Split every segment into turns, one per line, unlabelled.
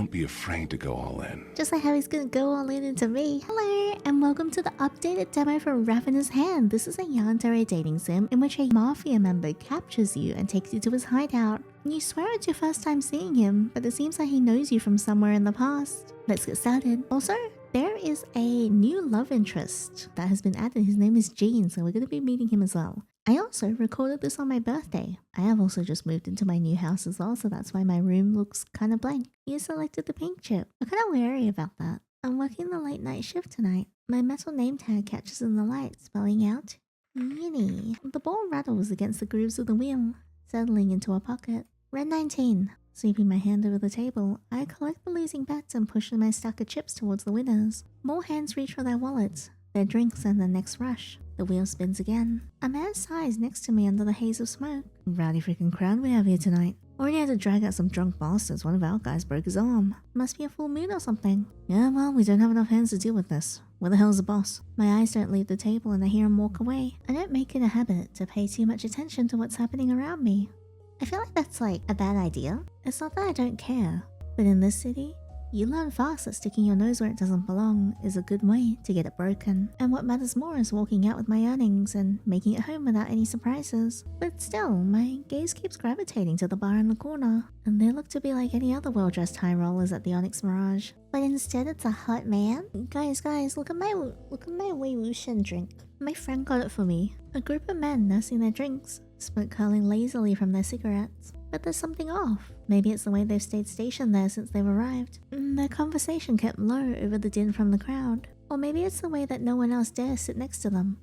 don't be afraid to go all in.
Just like how he's gonna go all in into me. Hello, and welcome to the updated demo for Ravenous Hand. This is a Yandere dating sim in which a Mafia member captures you and takes you to his hideout. You swear it's your first time seeing him, but it seems like he knows you from somewhere in the past. Let's get started. Also, there is a new love interest that has been added. His name is Gene, so we're going to be meeting him as well. I also recorded this on my birthday. I have also just moved into my new house as well, so that's why my room looks kind of blank. You selected the pink chip. I'm kind of wary about that. I'm working the late night shift tonight. My metal name tag catches in the light, spelling out Yinny. The ball rattles against the grooves of the wheel, settling into a pocket. Red 19. Sweeping my hand over the table, I collect the losing bets and push my stack of chips towards the winners. More hands reach for their wallets, their drinks, and the next rush. The wheel spins again. A man sighs next to me under the haze of smoke. Rowdy freaking crowd we have here tonight. Already had to drag out some drunk bastards. One of our guys broke his arm. Must be a full moon or something. Yeah, well, we don't have enough hands to deal with this. Where the hell's the boss? My eyes don't leave the table and I hear him walk away. I don't make it a habit to pay too much attention to what's happening around me. I feel like that's like a bad idea. It's not that I don't care, but in this city, you learn fast that sticking your nose where it doesn't belong is a good way to get it broken. And what matters more is walking out with my earnings and making it home without any surprises. But still, my gaze keeps gravitating to the bar in the corner, and they look to be like any other well-dressed high rollers at the Onyx Mirage. But instead it's a hot man. Guys, look at my Wei Wuxian drink. My friend got it for me. A group of men nursing their drinks, smoke curling lazily from their cigarettes. But there's something off. Maybe it's the way they've stayed stationed there since they've arrived. Their conversation kept low over the din from the crowd. Or maybe it's the way that no one else dares sit next to them.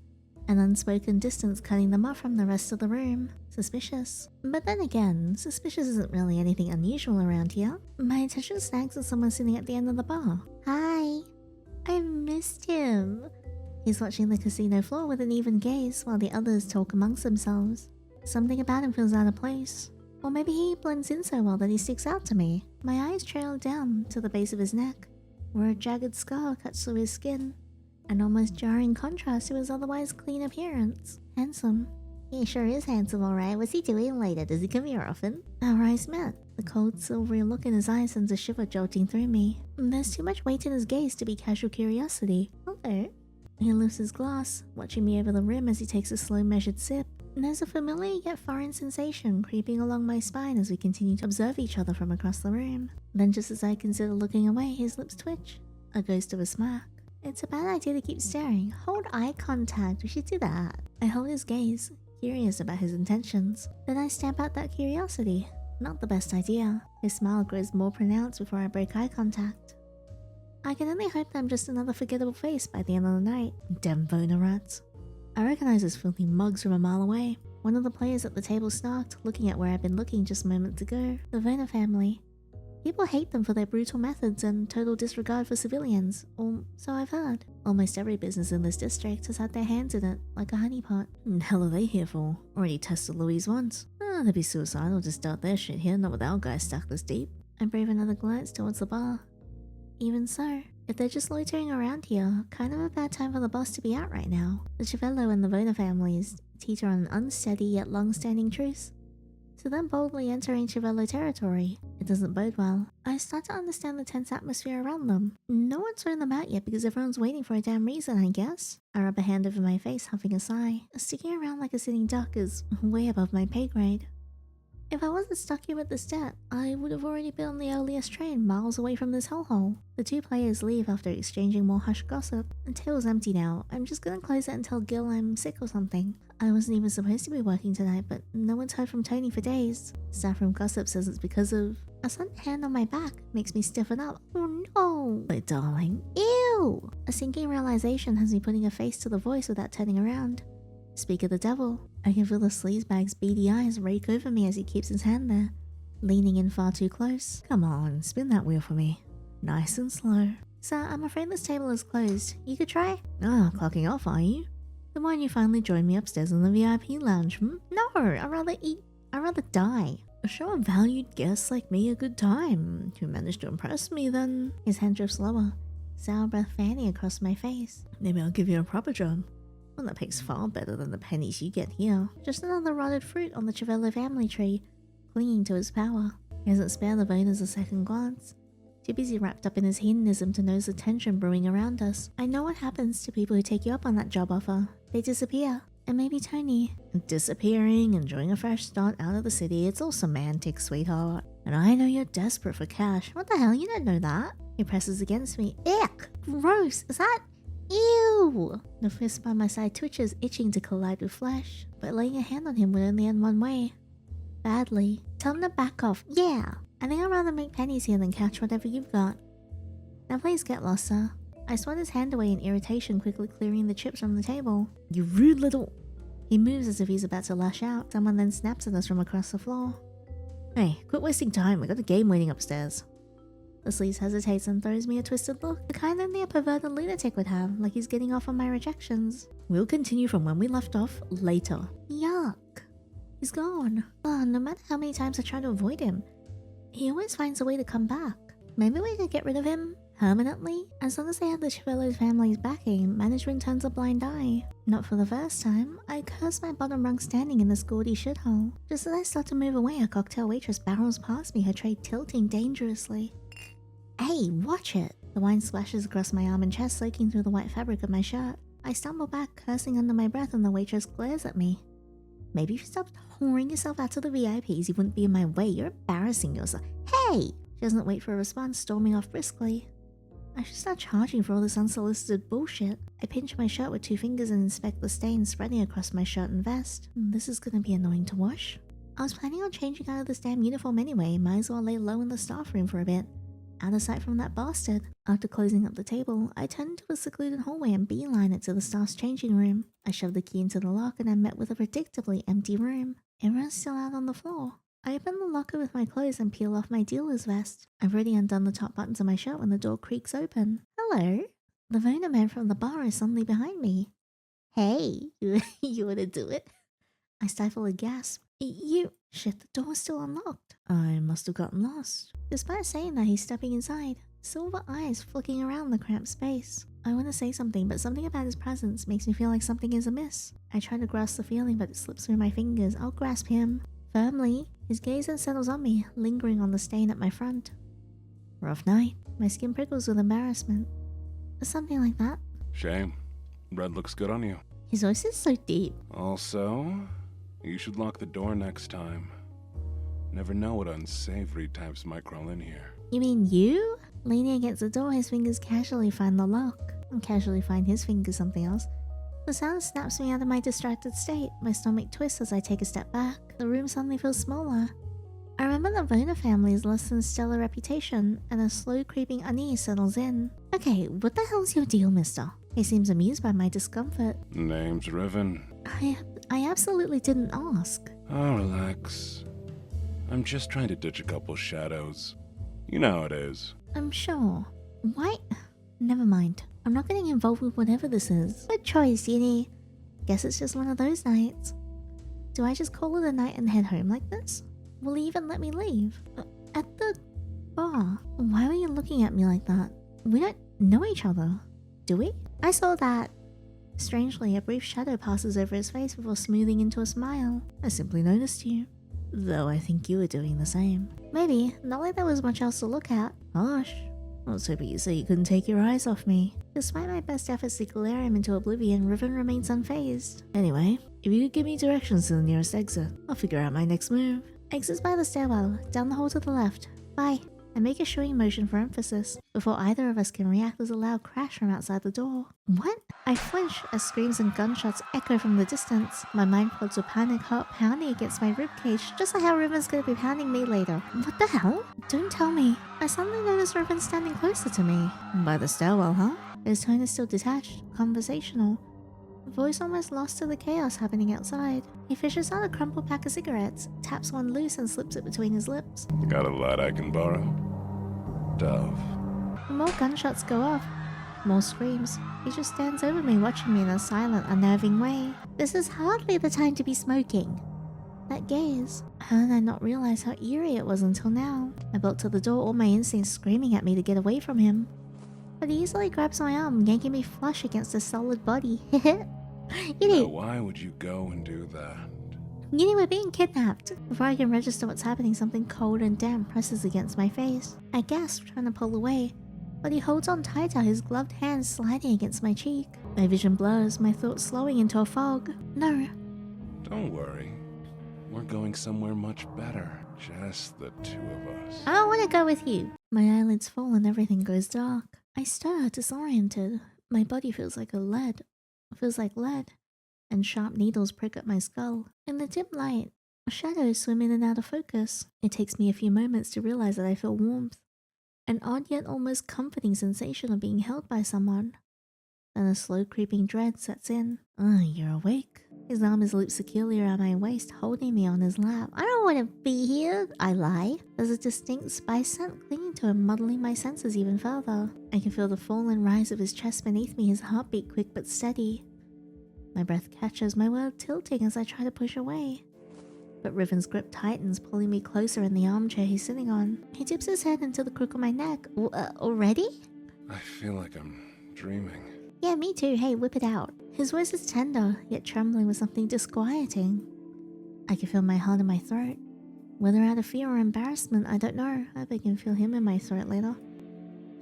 An unspoken distance cutting them off from the rest of the room. Suspicious. But then again, suspicious isn't really anything unusual around here. My attention snags on someone sitting at the end of the bar. Hi. I missed him. He's watching the casino floor with an even gaze while the others talk amongst themselves. Something about him feels out of place. Or maybe he blends in so well that he sticks out to me. My eyes trail down to the base of his neck, where a jagged scar cuts through his skin, an almost jarring contrast to his otherwise clean appearance. Handsome. He sure is handsome, alright. What's he doing later? Does he come here often? Our eyes met. The cold, silvery look in his eyes sends a shiver jolting through me. There's too much weight in his gaze to be casual curiosity. Hello. He lifts his glass, watching me over the rim as he takes a slow, measured sip. There's a familiar yet foreign sensation creeping along my spine as we continue to observe each other from across the room. Then just as I consider looking away, his lips twitch. A ghost of a smirk. It's a bad idea to keep staring. Hold eye contact, we should do that. I hold his gaze, curious about his intentions. Then I stamp out that curiosity. Not the best idea. His smile grows more pronounced before I break eye contact. I can only hope that I'm just another forgettable face by the end of the night. Damn boner rats. I recognize his filthy mugs from a mile away. One of the players at the table snarked, looking at where I'd been looking just moments ago. The Werner family. People hate them for their brutal methods and total disregard for civilians, or so I've heard. Almost every business in this district has had their hands in it, like a honeypot. The hell are they here for? Already tested Louise once. They'd be suicidal to start their shit here, not with our guys stuck this deep. I brave another glance towards the bar. Even so, if they're just loitering around here, kind of a bad time for the boss to be out right now. The Chivello and the Werner families teeter on an unsteady yet long-standing truce. So them boldly entering Chivello territory, it doesn't bode well. I start to understand the tense atmosphere around them. No one's thrown them out yet because everyone's waiting for a damn reason, I guess. I rub a hand over my face, huffing a sigh. Sticking around like a sitting duck is way above my pay grade. If I wasn't stuck here with this debt, I would have already been on the earliest train miles away from this hellhole. The two players leave after exchanging more hushed gossip. The table's empty now. I'm just gonna close it and tell Gil I'm sick or something. I wasn't even supposed to be working tonight, but no one's heard from Tony for days. Staff room gossip says it's because of... A sudden hand on my back makes me stiffen up. Oh no! My darling. Ew! A sinking realization has me putting a face to the voice without turning around. Speak of the devil. I can feel the sleazebag's beady eyes rake over me as he keeps his hand there, leaning in far too close. Come on, spin that wheel for me. Nice and slow. Sir, I'm afraid this table is closed. You could try? Ah, clocking off, are you? Then why don't you finally join me upstairs in the VIP lounge, No, I'd rather die. Show a valued guest like me a good time. Who managed to impress me, then... His hand drifts lower, sour breath fanning across my face. Maybe I'll give you a proper job. One that pays far better than the pennies you get here. Just another rotted fruit on the Chivello family tree, clinging to its power. He doesn't spare the Werners a second glance. too busy wrapped up in his hedonism to notice the tension brewing around us. I know what happens to people who take you up on that job offer. They disappear. And maybe Tony. Disappearing, enjoying a fresh start out of the city, it's all semantics, sweetheart. And I know you're desperate for cash. What the hell, you don't know that. He presses against me. Ick! Gross! Is that... Ew! The fist by my side twitches, itching to collide with flesh. But laying a hand on him would only end one way. Badly. Tell him to back off. Yeah! I think I'd rather make pennies here than catch whatever you've got. Now please get lost, sir. I swat his hand away in irritation, quickly clearing the chips from the table. You rude little... He moves as if he's about to lash out. Someone then snaps at us from across the floor. Hey, quit wasting time. We got a game waiting upstairs. The sleaze hesitates and throws me a twisted look. The kind only a perverted lunatic would have, like he's getting off on my rejections. We'll continue from when we left off later. Yuck. He's gone. Oh, no matter how many times I try to avoid him, he always finds a way to come back. Maybe we could get rid of him permanently? As long as they have the Chivello's family's backing, management turns a blind eye. Not for the first time, I curse my bottom rung standing in this gaudy shithole. Just as I start to move away, a cocktail waitress barrels past me, her tray tilting dangerously. Hey, watch it! The wine splashes across my arm and chest, soaking through the white fabric of my shirt. I stumble back, cursing under my breath, and the waitress glares at me. Maybe if you stopped whoring yourself out to the VIPs, you wouldn't be in my way. You're embarrassing yourself. Hey! She doesn't wait for a response, storming off briskly. I should start charging for all this unsolicited bullshit. I pinch my shirt with 2 fingers and inspect the stains spreading across my shirt and vest. This is gonna be annoying to wash. I was planning on changing out of this damn uniform anyway. Might as well lay low in the staff room for a bit. Out of sight from that bastard. After closing up the table, I turn into a secluded hallway and beeline it to the staff's changing room. I shove the key into the lock and I'm met with a predictably empty room. Everyone's still out on the floor. I open the locker with my clothes and peel off my dealer's vest. I've already undone the top buttons of my shirt when the door creaks open. Hello? The Vona man from the bar is suddenly behind me. Hey, you wanna do it? I stifle a gasp. Shit, the door's still unlocked. I must have gotten lost. Despite saying that, he's stepping inside, silver eyes flicking around the cramped space. I want to say something, but something about his presence makes me feel like something is amiss. I try to grasp the feeling, but it slips through my fingers. I'll grasp him. Firmly. His gaze then settles on me, lingering on the stain at my front. Rough night. My skin prickles with embarrassment. Something like that.
Shame. Red looks good on you.
His voice is so deep.
Also, you should lock the door next time. Never know what unsavory types might crawl in here.
You mean you? Leaning against the door, his fingers casually find the lock. And casually find his fingers something else. The sound snaps me out of my distracted state. My stomach twists as I take a step back. The room suddenly feels smaller. I remember the Vona family's less than stellar reputation, and a slow creeping unease settles in. Okay, what the hell's your deal, mister? He seems amused by my discomfort.
Name's Riven.
I absolutely didn't ask.
Oh, relax. I'm just trying to ditch a couple shadows. You know how it is.
I'm sure. Why? Never mind. I'm not getting involved with whatever this is. Good choice, Yandere. Guess it's just one of those nights. Do I just call it a night and head home like this? Will he even let me leave? At the bar? Why were you looking at me like that? We don't know each other, do we? I saw that. Strangely, a brief shadow passes over his face before smoothing into a smile. I simply noticed you. Though I think you were doing the same. Maybe, not like there was much else to look at. Gosh, I was hoping you said you couldn't take your eyes off me. Despite my best efforts to glare him into oblivion, Riven remains unfazed. Anyway, if you could give me directions to the nearest exit, I'll figure out my next move. Exits by the stairwell, down the hall to the left. Bye. I make a showing motion for emphasis. Before either of us can react, there's a loud crash from outside the door. What? I flinch as screams and gunshots echo from the distance. My mind floods with panic, heart pounding against my ribcage, just like how Riven's gonna be pounding me later. What the hell? Don't tell me. I suddenly notice Riven standing closer to me. By the stairwell, huh? His tone is still detached, conversational. Voice almost lost to the chaos happening outside. He fishes out a crumpled pack of cigarettes, taps one loose and slips it between his lips.
Got a light I can borrow? Dove.
More gunshots go off. More screams. He just stands over me, watching me in a silent, unnerving way. This is hardly the time to be smoking. That gaze. How did I not realize how eerie it was until now? I bolt to the door, all my instincts screaming at me to get away from him. But he easily grabs my arm, yanking me flush against his solid body.
Now, why would you go and do that?
Yandere, we're being kidnapped. Before I can register what's happening, something cold and damp presses against my face. I gasp, trying to pull away, but he holds on tighter, his gloved hands sliding against my cheek. My vision blurs, my thoughts slowing into a fog. No.
Don't worry. We're going somewhere much better. Just the two of us.
I don't want to go with you. My eyelids fall and everything goes dark. I stir, disoriented. My body feels like lead, and sharp needles prick at my skull. In the dim light, shadows swim in and out of focus. It takes me a few moments to realize that I feel warmth, an odd yet almost comforting sensation of being held by someone. Then a slow creeping dread sets in. You're awake. His arm is looped securely around my waist, holding me on his lap. I don't want to be here, I lie. There's a distinct spice scent clinging to him, muddling my senses even further. I can feel the fall and rise of his chest beneath me, his heartbeat quick but steady. My breath catches, my world tilting as I try to push away. But Riven's grip tightens, pulling me closer in the armchair he's sitting on. He dips his head into the crook of my neck. Already?
I feel like I'm dreaming.
Yeah, me too. Hey, whip it out. His voice is tender, yet trembling with something disquieting. I can feel my heart in my throat. Whether out of fear or embarrassment, I don't know. I hope I can feel him in my throat later.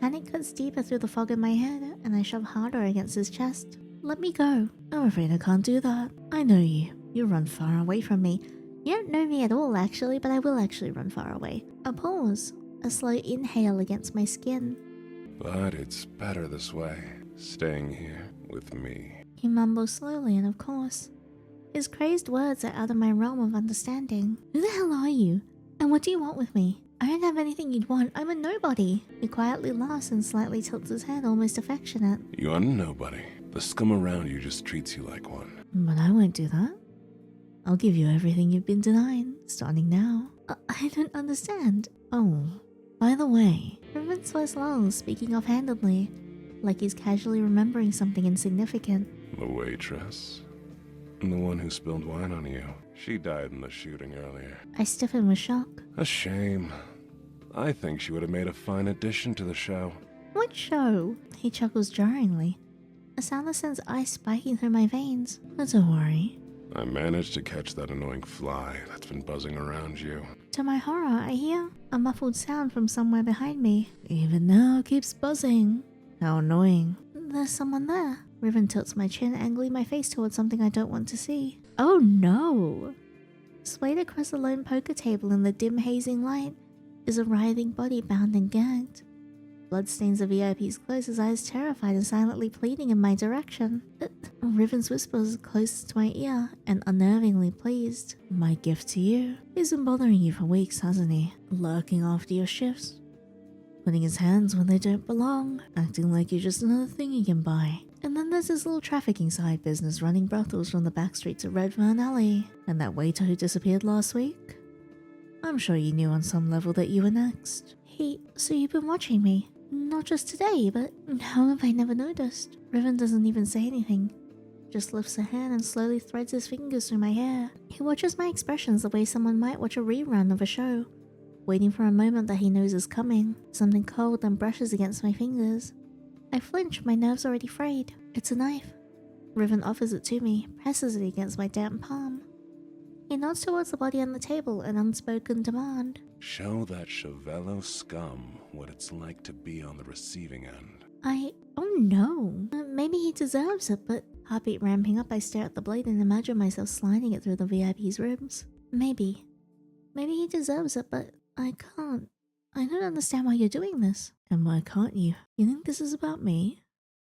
Panic cuts deeper through the fog in my head, and I shove harder against his chest. Let me go. I'm afraid I can't do that. I know you. You run far away from me. You don't know me at all, actually, but I will actually run far away. A pause. A slow inhale against my skin.
But it's better this way. Staying here with me.
He mumbles slowly, and of course, his crazed words are out of my realm of understanding. Who the hell are you? And what do you want with me? I don't have anything you'd want. I'm a nobody. He quietly laughs and slightly tilts his head, almost affectionate.
You are nobody. The scum around you just treats you like one.
But I won't do that. I'll give you everything you've been denied, starting now. I don't understand. Oh, by the way, Riven swears long, speaking offhandedly, like he's casually remembering something insignificant.
The waitress. The one who spilled wine on you. She died in the shooting earlier.
I stiffen with shock.
A shame. I think she would have made a fine addition to the show.
What show? He chuckles jarringly, a sound that sends ice spiking through my veins. But don't worry.
I managed to catch that annoying fly that's been buzzing around you.
To my horror, I hear a muffled sound from somewhere behind me. Even now it keeps buzzing. How annoying. There's someone there. Riven tilts my chin, angling my face towards something I don't want to see. Oh no! Swayed across the lone poker table in the dim hazing light is a writhing body bound and gagged. Blood stains the VIP's clothes, his eyes terrified and silently pleading in my direction. Riven's whispers closest to my ear and unnervingly pleased. My gift to you. He's been bothering you for weeks, hasn't he? Lurking after your shifts. Putting his hands where they don't belong. Acting like you're just another thing he can buy. And then there's this little trafficking side business running brothels from the back streets of Redfern Alley. And that waiter who disappeared last week. I'm sure you knew on some level that you were next. So you've been watching me? Not just today, but how have I never noticed? Riven doesn't even say anything. Just lifts a hand and slowly threads his fingers through my hair. He watches my expressions the way someone might watch a rerun of a show, waiting for a moment that he knows is coming. Something cold then brushes against my fingers. I flinch, my nerves already frayed. It's a knife. Riven offers it to me, presses it against my damp palm. He nods towards the body on the table, an unspoken demand.
Show that Chevello scum what it's like to be on the receiving end.
Oh no. Maybe he deserves it, but heartbeat ramping up, I stare at the blade and imagine myself sliding it through the VIP's ribs. Maybe he deserves it, but I can't. I don't understand why you're doing this. And why can't you? You think this is about me?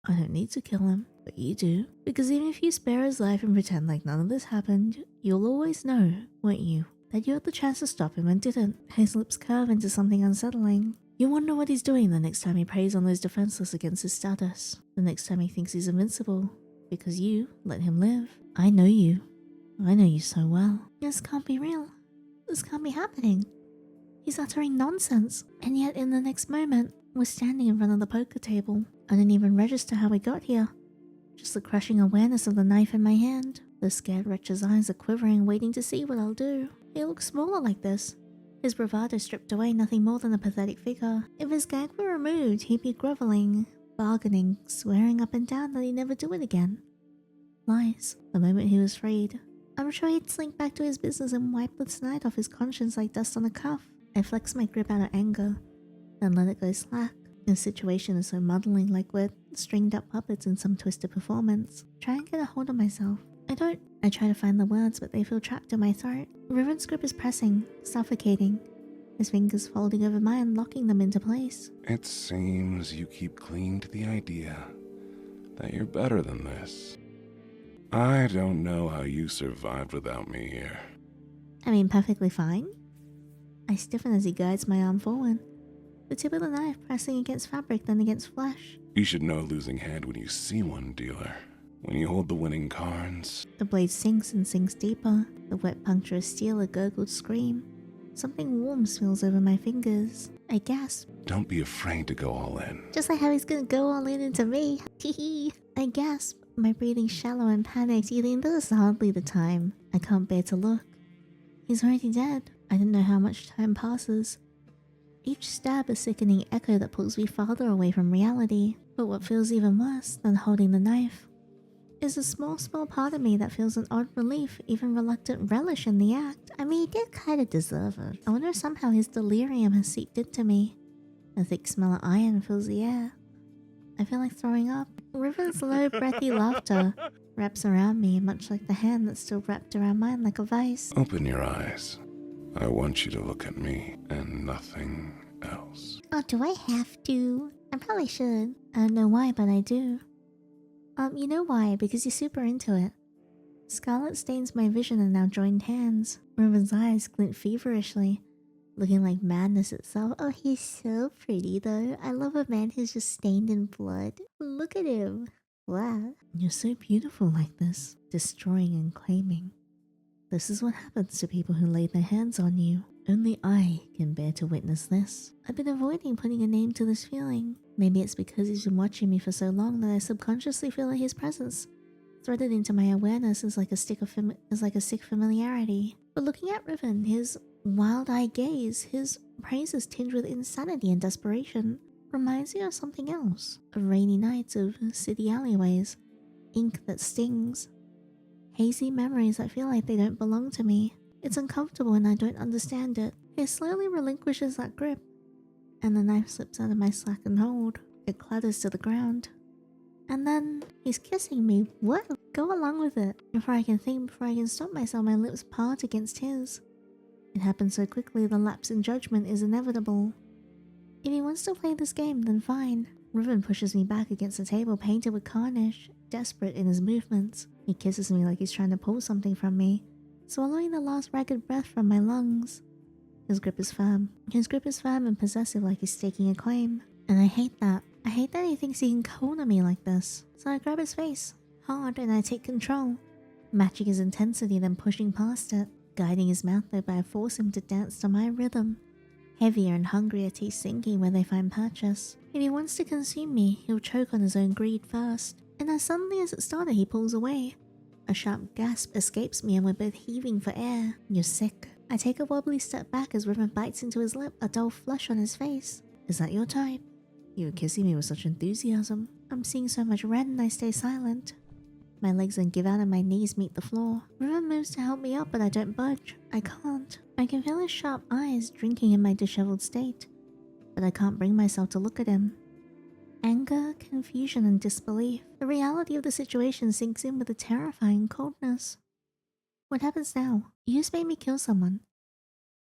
I don't need to kill him, but you do. Because even if you spare his life and pretend like none of this happened, you'll always know, won't you, that you had the chance to stop him and didn't. His lips curve into something unsettling. You wonder what he's doing the next time he preys on those defenseless against his status. The next time he thinks he's invincible. Because you let him live. I know you. I know you so well. This can't be real. This can't be happening. He's uttering nonsense. And yet in the next moment, we're standing in front of the poker table. I didn't even register how we got here. Just the crushing awareness of the knife in my hand. The scared wretch's eyes are quivering, waiting to see what I'll do. He looks smaller like this. His bravado stripped away, nothing more than a pathetic figure. If his gag were removed, he'd be groveling, bargaining, swearing up and down that he'd never do it again. Lies. The moment he was freed. I I'm sure he'd slink back to his business and wipe the tonight off his conscience like dust on a cuff. I flex my grip out of anger, then let it go slack. The situation is so muddling, like we're stringed up puppets in some twisted performance. Try and get a hold of myself. I try to find the words, but they feel trapped in my throat. Riven's grip is pressing, suffocating. His fingers folding over mine, locking them into place.
It seems you keep clinging to the idea that you're better than this. I don't know how you survived without me here.
I mean, perfectly fine. I stiffen as he guides my arm forward, the tip of the knife pressing against fabric, then against flesh.
You should know a losing hand when you see one, dealer. When you hold the winning cards.
The blade sinks and sinks deeper. The wet puncture of steel, a gurgled scream. Something warm spills over my fingers. I gasp.
Don't be afraid to go all in.
Just like how he's gonna go all in into me. Hehe. I gasp, my breathing shallow and panicked. You think this is hardly the time. I can't bear to look. He's already dead. I don't know how much time passes. Each stab a sickening echo that pulls me farther away from reality. But what feels even worse than holding the knife is a small part of me that feels an odd relief, even reluctant relish in the act. I mean, he did kind of deserve it. I wonder if somehow his delirium has seeped into me. A thick smell of iron fills the air. I feel like throwing up. Riven's low, breathy laughter wraps around me, much like the hand that's still wrapped around mine like a vice.
Open your eyes. I want you to look at me and nothing else.
Oh, do I have to? I probably should. I don't know why, but I do. You know why? Because you're super into it. Scarlet stains my vision in our joined hands. Riven's eyes glint feverishly, looking like madness itself. Oh, he's so pretty though. I love a man who's just stained in blood. Look at him. Wow. You're so beautiful like this, destroying and claiming. This is what happens to people who lay their hands on you. Only I can bear to witness this. I've been avoiding putting a name to this feeling. Maybe it's because he's been watching me for so long that I subconsciously feel like his presence, threaded into my awareness, is like a sick familiarity. But looking at Riven, his wild-eyed gaze, his praises tinged with insanity and desperation, reminds me of something else. Of rainy nights, of city alleyways, ink that stings, hazy memories that feel like they don't belong to me. It's uncomfortable and I don't understand it. He slowly relinquishes that grip, and the knife slips out of my slackened hold. It clatters to the ground. And then he's kissing me. What? Go along with it. Before I can think, before I can stop myself, my lips part against his. It happens so quickly, the lapse in judgment is inevitable. If he wants to play this game, then fine. Riven pushes me back against the table, painted with carnage, desperate in his movements. He kisses me like he's trying to pull something from me, swallowing the last ragged breath from my lungs. His grip is firm. His grip is firm and possessive, like he's staking a claim. And I hate that. I hate that he thinks he can corner me like this. So I grab his face, hard, and I take control, matching his intensity, then pushing past it, guiding his mouth over. I force him to dance to my rhythm. Heavier and hungrier teeth sinking where they find purchase. If he wants to consume me, he'll choke on his own greed first. And as suddenly as it started, he pulls away. A sharp gasp escapes me and we're both heaving for air. You're sick. I take a wobbly step back as Riven bites into his lip, a dull flush on his face. Is that your type? You were kissing me with such enthusiasm. I'm seeing so much red and I stay silent. My legs then give out and my knees meet the floor. Riven moves to help me up, but I don't budge. I can't. I can feel his sharp eyes drinking in my disheveled state, but I can't bring myself to look at him. Anger, confusion, and disbelief. The reality of the situation sinks in with a terrifying coldness. What happens now? You just made me kill someone.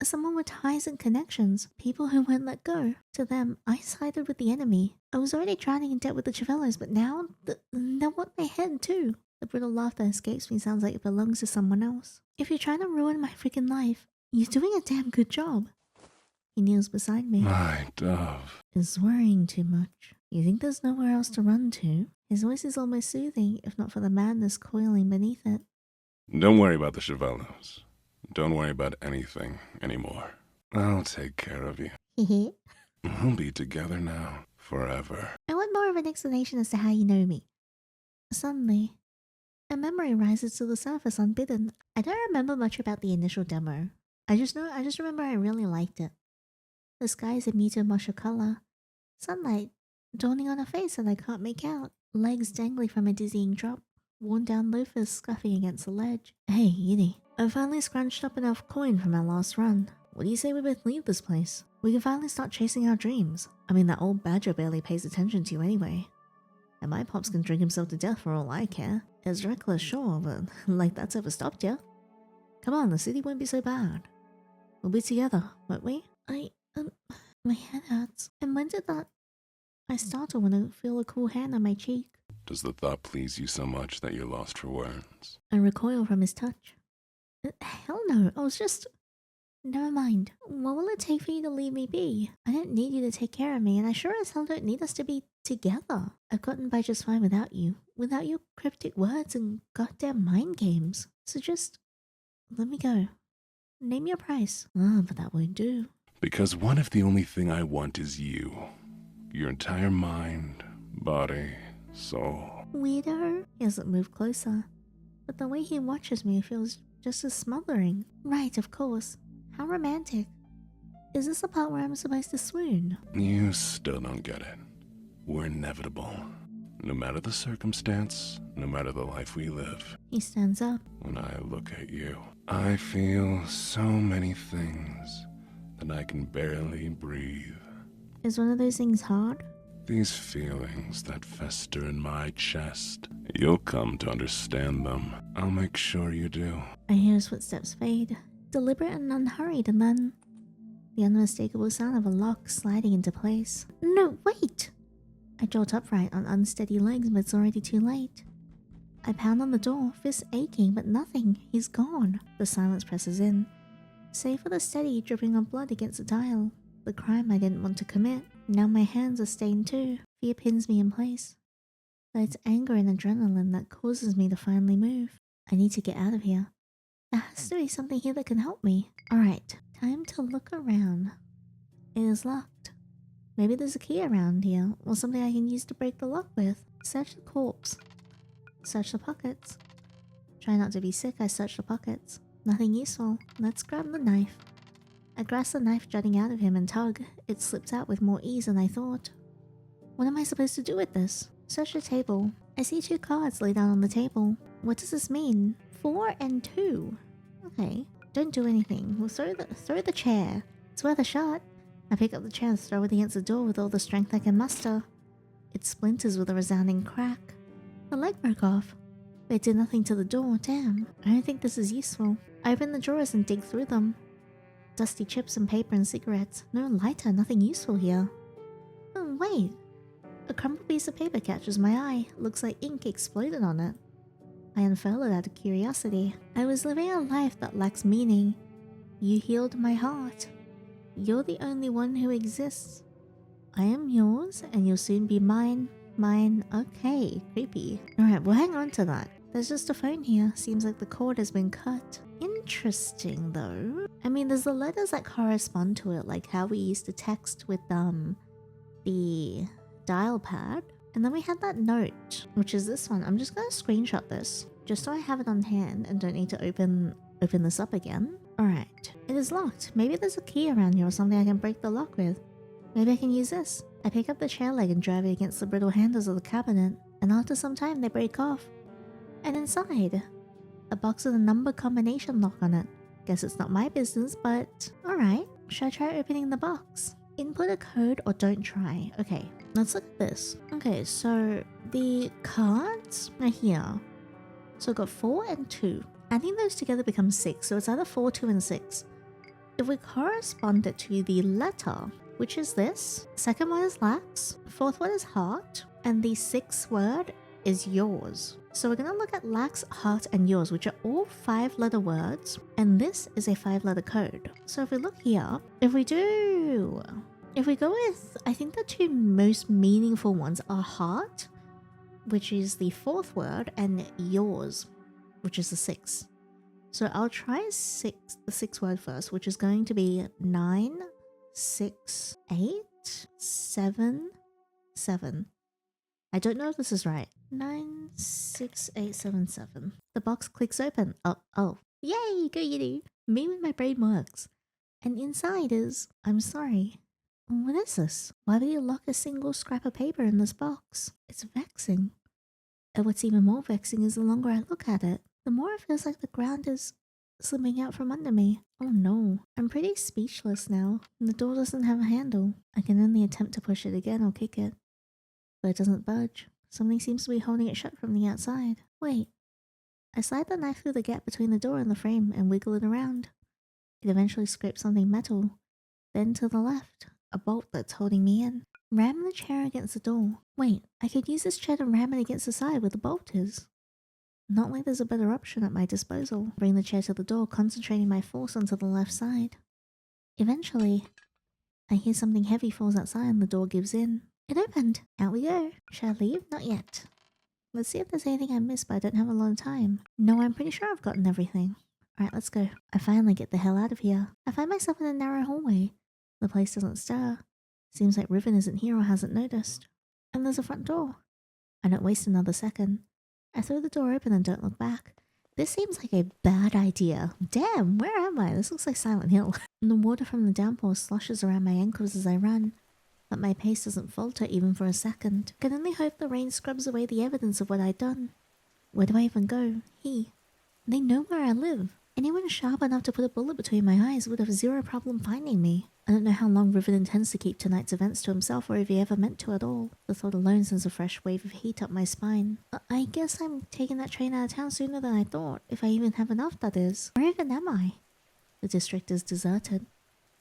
Someone with ties and connections. People who won't let go. To them, I sided with the enemy. I was already drowning in debt with the Chavellos, but now they want my head too. The brittle laugh that escapes me sounds like it belongs to someone else. If you're trying to ruin my freaking life, you're doing a damn good job. He kneels beside me.
My dove.
Is worrying too much. You think there's nowhere else to run to? His voice is almost soothing, if not for the madness coiling beneath it.
Don't worry about the Chevellos. Don't worry about anything anymore. I'll take care of you.
Hehe.
We'll be together now, forever.
I want more of an explanation as to how you know me. Suddenly, a memory rises to the surface unbidden. I don't remember much about the initial demo. I just remember I really liked it. The sky is a muted mush of color. Sunlight dawning on a face that I can't make out. Legs dangling from a dizzying drop. worn down loafers scuffing against the ledge. Hey, Yiddy. I finally scrunched up enough coin from our last run. What do you say we both leave this place? We can finally start chasing our dreams. I mean, that old badger barely pays attention to you anyway. And my pops can drink himself to death for all I care. It's reckless, sure, but like that's ever stopped ya. Come on, the city won't be so bad. We'll be together, won't we? My head hurts. And when did that... I startle when I feel a cool hand on my cheek.
Does the thought please you so much that you're lost for words?
I recoil from his touch. Hell no, I was just... Never mind. What will it take for you to leave me be? I don't need you to take care of me, and I sure as hell don't need us to be together. I've gotten by just fine without you. Without your cryptic words and goddamn mind games. So just... let me go. Name your price. But that won't do.
Because what if the only thing I want is you? Your entire mind, body, soul.
Weirdo? He hasn't moved closer. But the way he watches me feels just as smothering. Right, of course. How romantic. Is this the part where I'm supposed to swoon?
You still don't get it. We're inevitable. No matter the circumstance, no matter the life we live.
He stands up.
When I look at you, I feel so many things that I can barely breathe.
Is one of those things hard?
These feelings that fester in my chest, you'll come to understand them. I'll make sure you do.
I hear his footsteps fade, deliberate and unhurried, and then the unmistakable sound of a lock sliding into place. No, wait! I jolt upright on unsteady legs, but it's already too late. I pound on the door, fists aching, but nothing. He's gone. The silence presses in, save for the steady dripping of blood against the tile. The crime I didn't want to commit. Now my hands are stained too. Fear pins me in place. But it's anger and adrenaline that causes me to finally move. I need to get out of here. There has to be something here that can help me. Alright, time to look around. It is locked. Maybe there's a key around here, or something I can use to break the lock with. Search the corpse. Search the pockets. Try not to be sick, I search the pockets. Nothing useful. Let's grab the knife. I grasp the knife jutting out of him and tug. It slips out with more ease than I thought. What am I supposed to do with this? Search the table. I see 2 cards laid out on the table. What does this mean? 4 and 2. Okay. Don't do anything. We'll throw the chair. It's worth a shot. I pick up the chair and throw it against the door with all the strength I can muster. It splinters with a resounding crack. The leg broke off. But it did nothing to the door. Damn. I don't think this is useful. I open the drawers and dig through them. Dusty chips and paper and cigarettes. No lighter, nothing useful here. Oh, wait. A crumpled piece of paper catches my eye. Looks like ink exploded on it. I unfurl it out of curiosity. I was living a life that lacks meaning. You healed my heart. You're the only one who exists. I am yours, and you'll soon be mine. Mine. Okay, creepy. Alright, we'll hang on to that. There's just a phone here. Seems like the cord has been cut. Interesting, though. I mean, there's the letters that correspond to it, like how we used to text with the dial pad. And then we had that note, which is this one. I'm just gonna screenshot this, just so I have it on hand and don't need to open this up again. Alright, it is locked. Maybe there's a key around here or something I can break the lock with. Maybe I can use this. I pick up the chair leg and drive it against the brittle handles of the cabinet, and after some time they break off. And inside, a box with a number combination lock on it. Guess it's not my business, but alright. Should I try opening the box? Input a code or don't try. Okay, let's look at this. Okay, so the cards are here. So I've got 4 and 2. Adding those together becomes 6, so it's either 4, 2, and 6. If we correspond it to the letter, which is this, second one is lax, fourth one is heart, and the 6th word is yours. So we're gonna look at lax, heart, and yours, which are all 5-letter words, and this is a 5-letter code. So if we look here, if we go with, I think the 2 most meaningful ones are heart, which is the 4th word, and yours, which is the 6th. So I'll try the 6th word first, which is going to be 9, 6, 8, 7, 7. I don't know if this is right. 9, 6, 8, 7, 7. The box clicks open. Oh. Yay, go Yiddy. Me when my brain works. And inside is, I'm sorry. What is this? Why would you lock a single scrap of paper in this box? It's vexing. And what's even more vexing is the longer I look at it, the more it feels like the ground is slipping out from under me. Oh no, I'm pretty speechless now, and the door doesn't have a handle. I can only attempt to push it again or kick it, but it doesn't budge. Something seems to be holding it shut from the outside. Wait. I slide the knife through the gap between the door and the frame and wiggle it around. It eventually scrapes something metal. Then to the left, a bolt that's holding me in. Ram the chair against the door. Wait, I could use this chair to ram it against the side where the bolt is. Not like there's a better option at my disposal. Bring the chair to the door, concentrating my force onto the left side. Eventually, I hear something heavy falls outside and the door gives in. It opened. Out we go. Shall I leave? Not yet. Let's see if there's anything I missed, but I don't have a lot of time. No, I'm pretty sure I've gotten everything. Alright, let's go. I finally get the hell out of here. I find myself in a narrow hallway. The place doesn't stir. Seems like Riven isn't here or hasn't noticed. And there's a front door. I don't waste another second. I throw the door open and don't look back. This seems like a bad idea. Damn, where am I? This looks like Silent Hill. And the water from the downpour sloshes around my ankles as I run. But my pace doesn't falter even for a second. I can only hope the rain scrubs away the evidence of what I'd done. Where do I even go? They know where I live. Anyone sharp enough to put a bullet between my eyes would have zero problem finding me. I don't know how long Riven intends to keep tonight's events to himself or if he ever meant to at all. The thought alone sends a fresh wave of heat up my spine. I guess I'm taking that train out of town sooner than I thought, if I even have enough, that is. Where even am I? The district is deserted.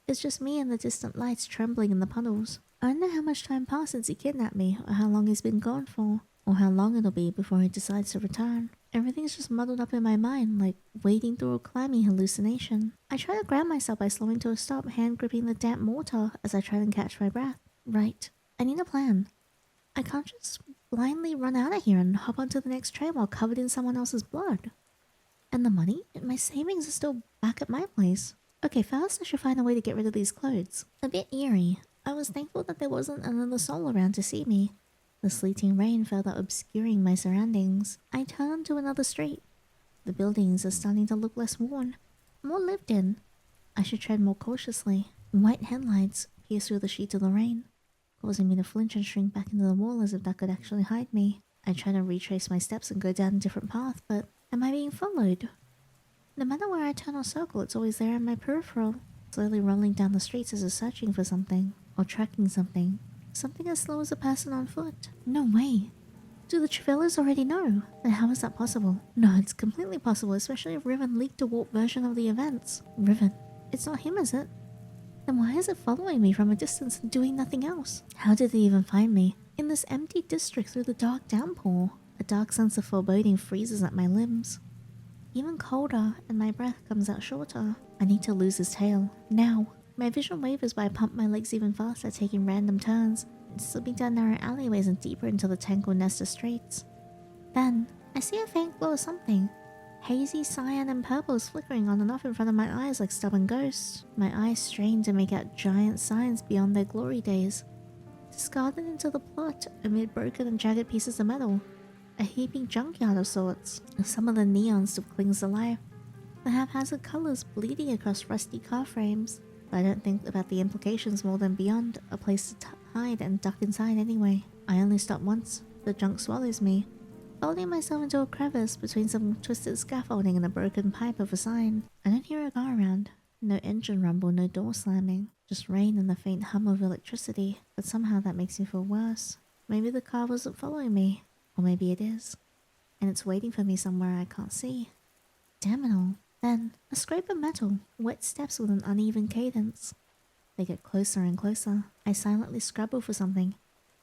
It's just me and the distant lights trembling in the puddles. I don't know how much time passed since he kidnapped me, or how long he's been gone for, or how long it'll be before he decides to return. Everything's just muddled up in my mind, like wading through a clammy hallucination. I try to ground myself by slowing to a stop, hand gripping the damp mortar as I try to catch my breath. Right. I need a plan. I can't just blindly run out of here and hop onto the next train while covered in someone else's blood. And the money? My savings are still back at my place. Okay, first I should find a way to get rid of these clothes. A bit eerie. I was thankful that there wasn't another soul around to see me. The sleeting rain further obscuring my surroundings. I turned to another street. The buildings are starting to look less worn, more lived in. I should tread more cautiously. White headlights pierce through the sheets of the rain, causing me to flinch and shrink back into the wall as if that could actually hide me. I try to retrace my steps and go down a different path, but am I being followed? No matter where I turn or circle, it's always there in my peripheral, slowly rolling down the streets as if searching for something, or tracking something. Something as slow as a person on foot. No way. Do the Travelers already know? But how is that possible? No, it's completely possible, especially if Riven leaked a warped version of the events. Riven. It's not him, is it? Then why is it following me from a distance and doing nothing else? How did it even find me? In this empty district through the dark downpour. A dark sense of foreboding freezes at my limbs. Even colder, and my breath comes out shorter. I need to lose his tail. Now. My vision wavers, but I pump my legs even faster, taking random turns, and slipping down narrow alleyways and deeper into the tangled nest of streets. Then, I see a faint glow of something. Hazy cyan and purple is flickering on and off in front of my eyes like stubborn ghosts. My eyes strain to make out giant signs beyond their glory days. Discarded into the plot amid broken and jagged pieces of metal. A heaping junkyard of sorts. Some of the neon still clings to life. The haphazard colors bleeding across rusty car frames. But I don't think about the implications more than beyond a place to hide and duck inside anyway. I only stop once. The junk swallows me, folding myself into a crevice between some twisted scaffolding and a broken pipe of a sign. I don't hear a car around. No engine rumble, no door slamming. Just rain and the faint hum of electricity. But somehow that makes me feel worse. Maybe the car wasn't following me. Or maybe it is. And it's waiting for me somewhere I can't see. Damn it all. Then, a scrape of metal, wet steps with an uneven cadence. They get closer and closer. I silently scrabble for something.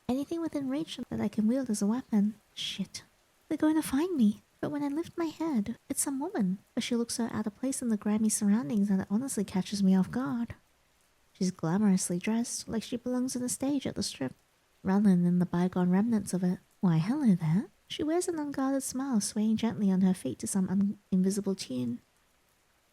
Anything within reach that I can wield as a weapon. Shit. They're going to find me. But when I lift my head, it's some woman. But she looks so out of place in the grimy surroundings that it honestly catches me off guard. She's glamorously dressed, like she belongs on a stage at the Strip, rather than in the bygone remnants of it. Why, hello there. She wears an unguarded smile, swaying gently on her feet to some invisible tune.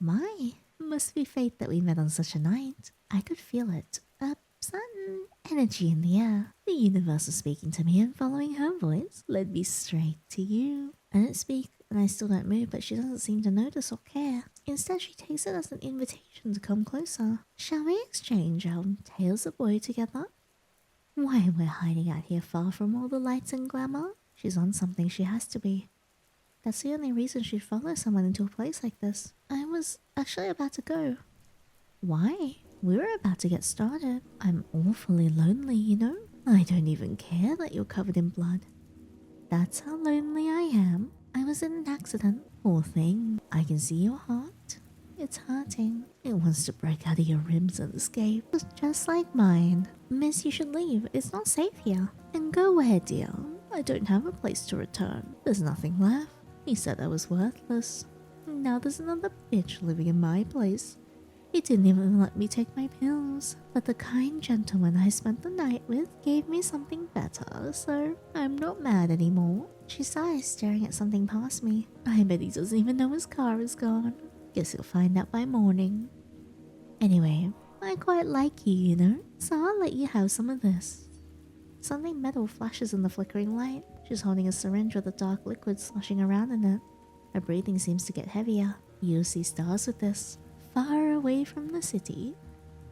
My, must be fate that we met on such a night. I could feel it. A certain energy in the air. The universe was speaking to me, and following her voice led me straight to you. I don't speak, and I still don't move, but she doesn't seem to notice or care. Instead, she takes it as an invitation to come closer. Shall we exchange our tales of woe together? Why, we're hiding out here far from all the lights and glamour. She's on something, she has to be. That's the only reason she'd follow someone into a place like this. I was actually about to go. Why? We were about to get started. I'm awfully lonely, you know? I don't even care that you're covered in blood. That's how lonely I am. I was in an accident. Poor thing. I can see your heart. It's hurting. It wants to break out of your ribs and escape. It's just like mine. Miss, you should leave. It's not safe here. And go ahead, dear. I don't have a place to return. There's nothing left. He said I was worthless. Now there's another bitch living in my place. He didn't even let me take my pills. But the kind gentleman I spent the night with gave me something better, so I'm not mad anymore. She sighs, staring at something past me. I bet he doesn't even know his car is gone. Guess he'll find out by morning. Anyway, I quite like you, you know? So I'll let you have some of this. Something metal flashes in the flickering light. She's holding a syringe with a dark liquid sloshing around in it. Her breathing seems to get heavier. You'll see stars with this. Far away from the city.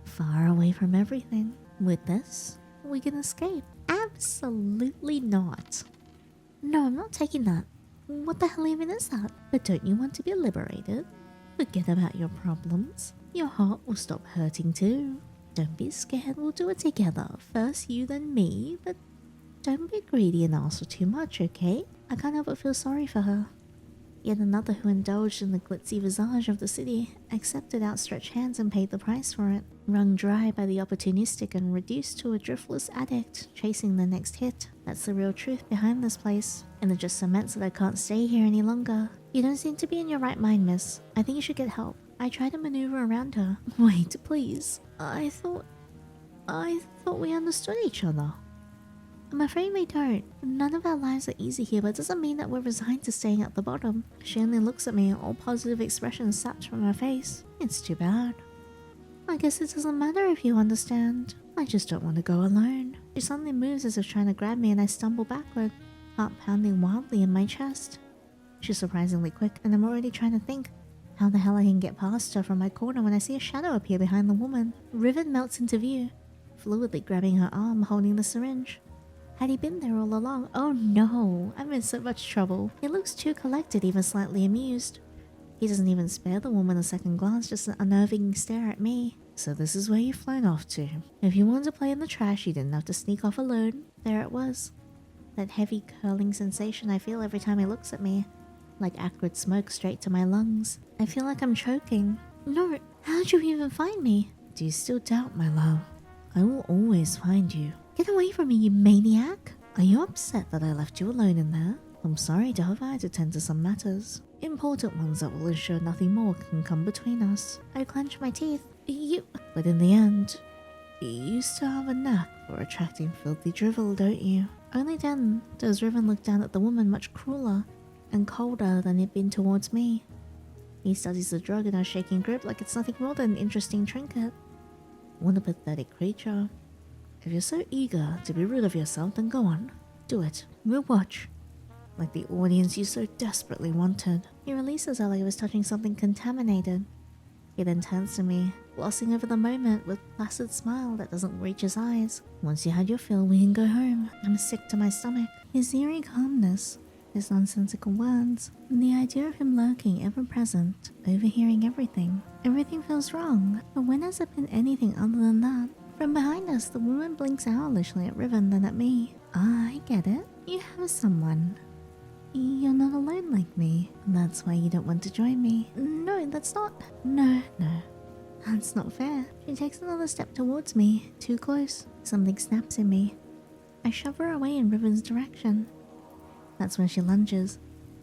Far away from everything. With this, we can escape. Absolutely not. No, I'm not taking that. What the hell even is that? But don't you want to be liberated? Forget about your problems. Your heart will stop hurting too. Don't be scared, we'll do it together. First you, then me, but don't be greedy and ask for too much, okay? I can't help but feel sorry for her. Yet another who indulged in the glitzy visage of the city, accepted outstretched hands and paid the price for it, wrung dry by the opportunistic and reduced to a driftless addict, chasing the next hit. That's the real truth behind this place, and it just cements that I can't stay here any longer. You don't seem to be in your right mind, miss. I think you should get help. I tried to maneuver around her. Wait, please. I thought we understood each other. I'm afraid we don't. None of our lives are easy here, but it doesn't mean that we're resigned to staying at the bottom. She only looks at me, all positive expressions sapped from her face. It's too bad. I guess it doesn't matter if you understand. I just don't want to go alone. She suddenly moves as if trying to grab me and I stumble backward, heart pounding wildly in my chest. She's surprisingly quick, and I'm already trying to think how the hell I can get past her from my corner when I see a shadow appear behind the woman. Riven melts into view, fluidly grabbing her arm, holding the syringe. Had he been there all along? Oh no, I'm in so much trouble. He looks too collected, even slightly amused. He doesn't even spare the woman a second glance, just an unnerving stare at me. So this is where you've flown off to. If you wanted to play in the trash, you didn't have to sneak off alone. There it was. That heavy curling sensation I feel every time he looks at me. Like acrid smoke straight to my lungs. I feel like I'm choking. No, how'd you even find me? Do you still doubt, my love? I will always find you. Get away from me, you maniac! Are you upset that I left you alone in there? I'm sorry to have had to tend to some matters. Important ones that will ensure nothing more can come between us. I clench my teeth. But in the end, you still have a knack for attracting filthy drivel, don't you? Only then does Riven look down at the woman much crueler and colder than he'd been towards me. He studies the drug in her shaking grip like it's nothing more than an interesting trinket. What a pathetic creature. If you're so eager to be rid of yourself, then go on. Do it. We'll watch. Like the audience you so desperately wanted. He releases her like he was touching something contaminated. He then turns to me, glossing over the moment with a placid smile that doesn't reach his eyes. Once you had your fill, we can go home. I'm sick to my stomach. His eerie calmness, his nonsensical words, and the idea of him lurking ever present, overhearing everything. Everything feels wrong, but when has it been anything other than that? From behind us, the woman blinks owlishly at Riven, then at me. Ah, I get it. You have someone. You're not alone like me. That's why you don't want to join me. No, that's not... No. That's not fair. She takes another step towards me, too close. Something snaps in me. I shove her away in Riven's direction. That's when she lunges.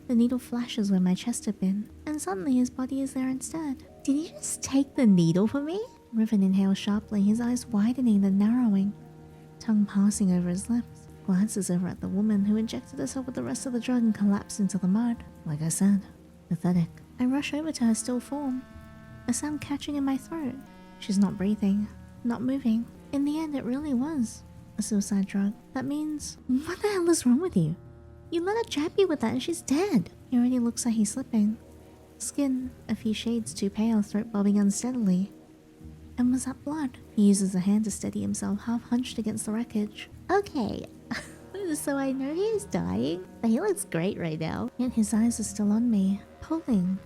The needle flashes where my chest had been, and suddenly his body is there instead. Did he just take the needle for me? Riven inhales sharply, his eyes widening and narrowing, tongue passing over his lips, glances over at the woman who injected herself with the rest of the drug and collapsed into the mud. Like I said, pathetic. I rush over to her still form, a sound catching in my throat. She's not breathing, not moving. In the end, it really was a suicide drug. That means... What the hell is wrong with you? You let her jab you with that and she's dead. He already looks like he's slipping. Skin a few shades too pale, throat bobbing unsteadily. And was that blood? He uses a hand to steady himself, half hunched against the wreckage. Okay, this So I know he is dying, but he looks great right now. Yet his eyes are still on me, pulling,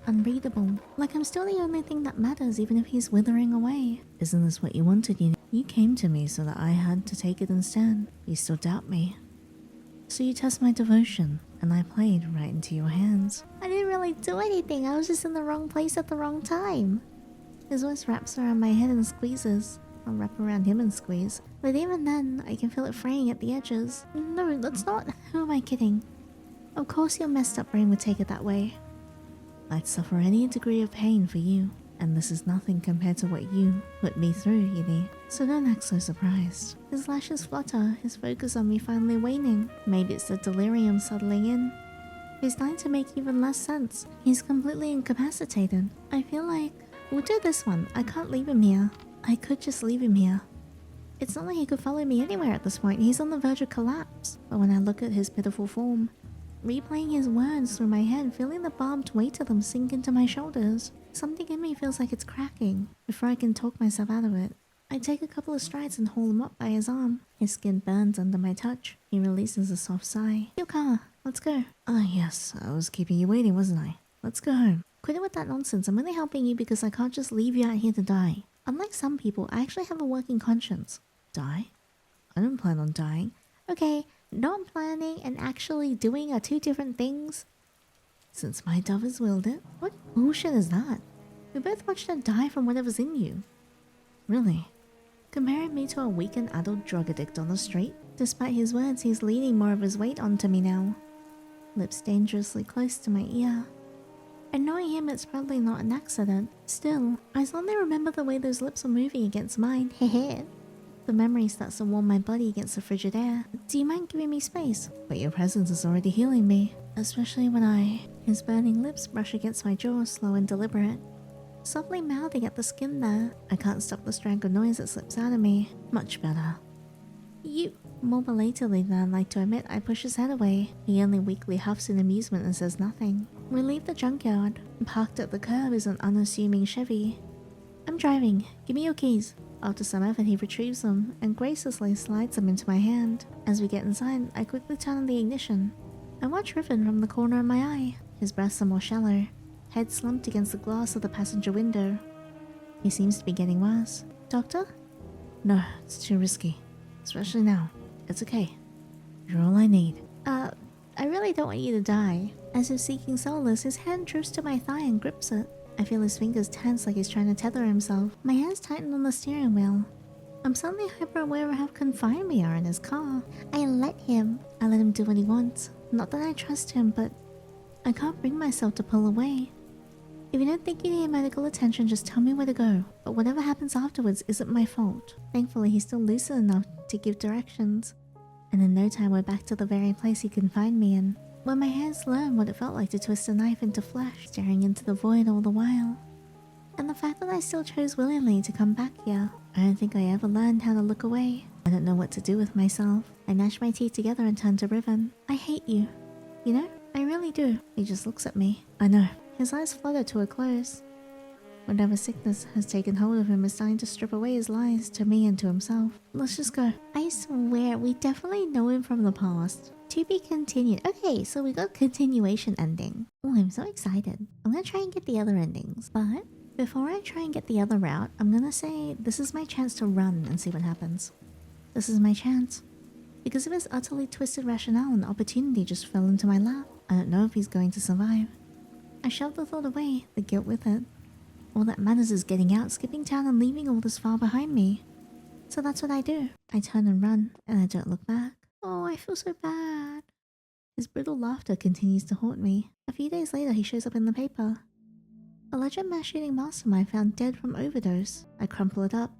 unreadable. Like I'm still the only thing that matters, even if he's withering away. Isn't this what you wanted, you? You came to me so that I had to take it instead. You still doubt me. So you test my devotion, and I played right into your hands. I didn't really do anything, I was just in the wrong place at the wrong time. His voice wraps around my head and squeezes. I'll wrap around him and squeeze. But even then, I can feel it fraying at the edges. No, that's not... Who am I kidding? Of course your messed up brain would take it that way. I'd suffer any degree of pain for you, and this is nothing compared to what you put me through, Yandere. So don't act so surprised. His lashes flutter, his focus on me finally waning. Maybe it's the delirium settling in. He's starting to make even less sense. He's completely incapacitated. I feel like... We'll do this one. I can't leave him here. I could just leave him here. It's not like he could follow me anywhere at this point. He's on the verge of collapse. But when I look at his pitiful form, replaying his words through my head, feeling the barbed weight of them sink into my shoulders, something in me feels like it's cracking. Before I can talk myself out of it, I take a couple of strides and haul him up by his arm. His skin burns under my touch. He releases a soft sigh. Your car. Let's go. Ah, yes. I was keeping you waiting, wasn't I? Let's go home. Quit it with that nonsense. I'm only helping you because I can't just leave you out here to die. Unlike some people, I actually have a working conscience. Die? I don't plan on dying. Okay, not planning and actually doing are two different things. Since my dove has willed it. What bullshit is that? We both watched her die from whatever's in you. Really? Comparing me to a weakened adult drug addict on the street? Despite his words, he's leaning more of his weight onto me now. Lips dangerously close to my ear. And knowing him, it's probably not an accident. Still, I suddenly remember the way those lips were moving against mine. Hehe. The memory starts to warm my body against the frigid air. Do you mind giving me space? But your presence is already healing me. Especially when his burning lips brush against my jaw, slow and deliberate. Softly mouthing at the skin there. I can't stop the strangled noise that slips out of me. Much better. You... More belatedly than I'd like to admit, I push his head away. He only weakly huffs in amusement and says nothing. We leave the junkyard. Parked at the curb is an unassuming Chevy. I'm driving. Give me your keys. After some effort, he retrieves them and graciously slides them into my hand. As we get inside, I quickly turn on the ignition. I watch Riven from the corner of my eye. His breaths are more shallow, head slumped against the glass of the passenger window. He seems to be getting worse. Doctor? No, it's too risky. Especially now. It's okay. You're all I need. I really don't want you to die. As if seeking solace, his hand drifts to my thigh and grips it. I feel his fingers tense like he's trying to tether himself. My hands tighten on the steering wheel. I'm suddenly hyper-aware of how confined we are in his car. I let him do what he wants. Not that I trust him, but I can't bring myself to pull away. If you don't think you need medical attention, just tell me where to go. But whatever happens afterwards isn't my fault. Thankfully, he's still lucid enough to give directions. And in no time, we're back to the very place he confined me in, where my hands learned what it felt like to twist a knife into flesh, staring into the void all the while. And the fact that I still chose willingly to come back here, I don't think I ever learned how to look away. I don't know what to do with myself. I gnash my teeth together and turn to Riven. I hate you. You know, I really do. He just looks at me. I know. His eyes flutter to a close. Whatever sickness has taken hold of him is starting to strip away his lies to me and to himself. Let's just go. I swear, we definitely know him from the past. To be continued. Okay, so we got continuation ending. Oh, I'm so excited. I'm gonna try and get the other endings. But before I try and get the other route, I'm gonna say this is my chance to run and see what happens. This is my chance. Because of his utterly twisted rationale, an opportunity just fell into my lap. I don't know if he's going to survive. I shoved the thought away, the guilt with it. All that matters is getting out, skipping town, and leaving all this far behind me. So that's what I do. I turn and run, and I don't look back. Oh, I feel so bad. His brittle laughter continues to haunt me. A few days later, he shows up in the paper. Alleged mass-shooting mastermind found dead from overdose. I crumple it up,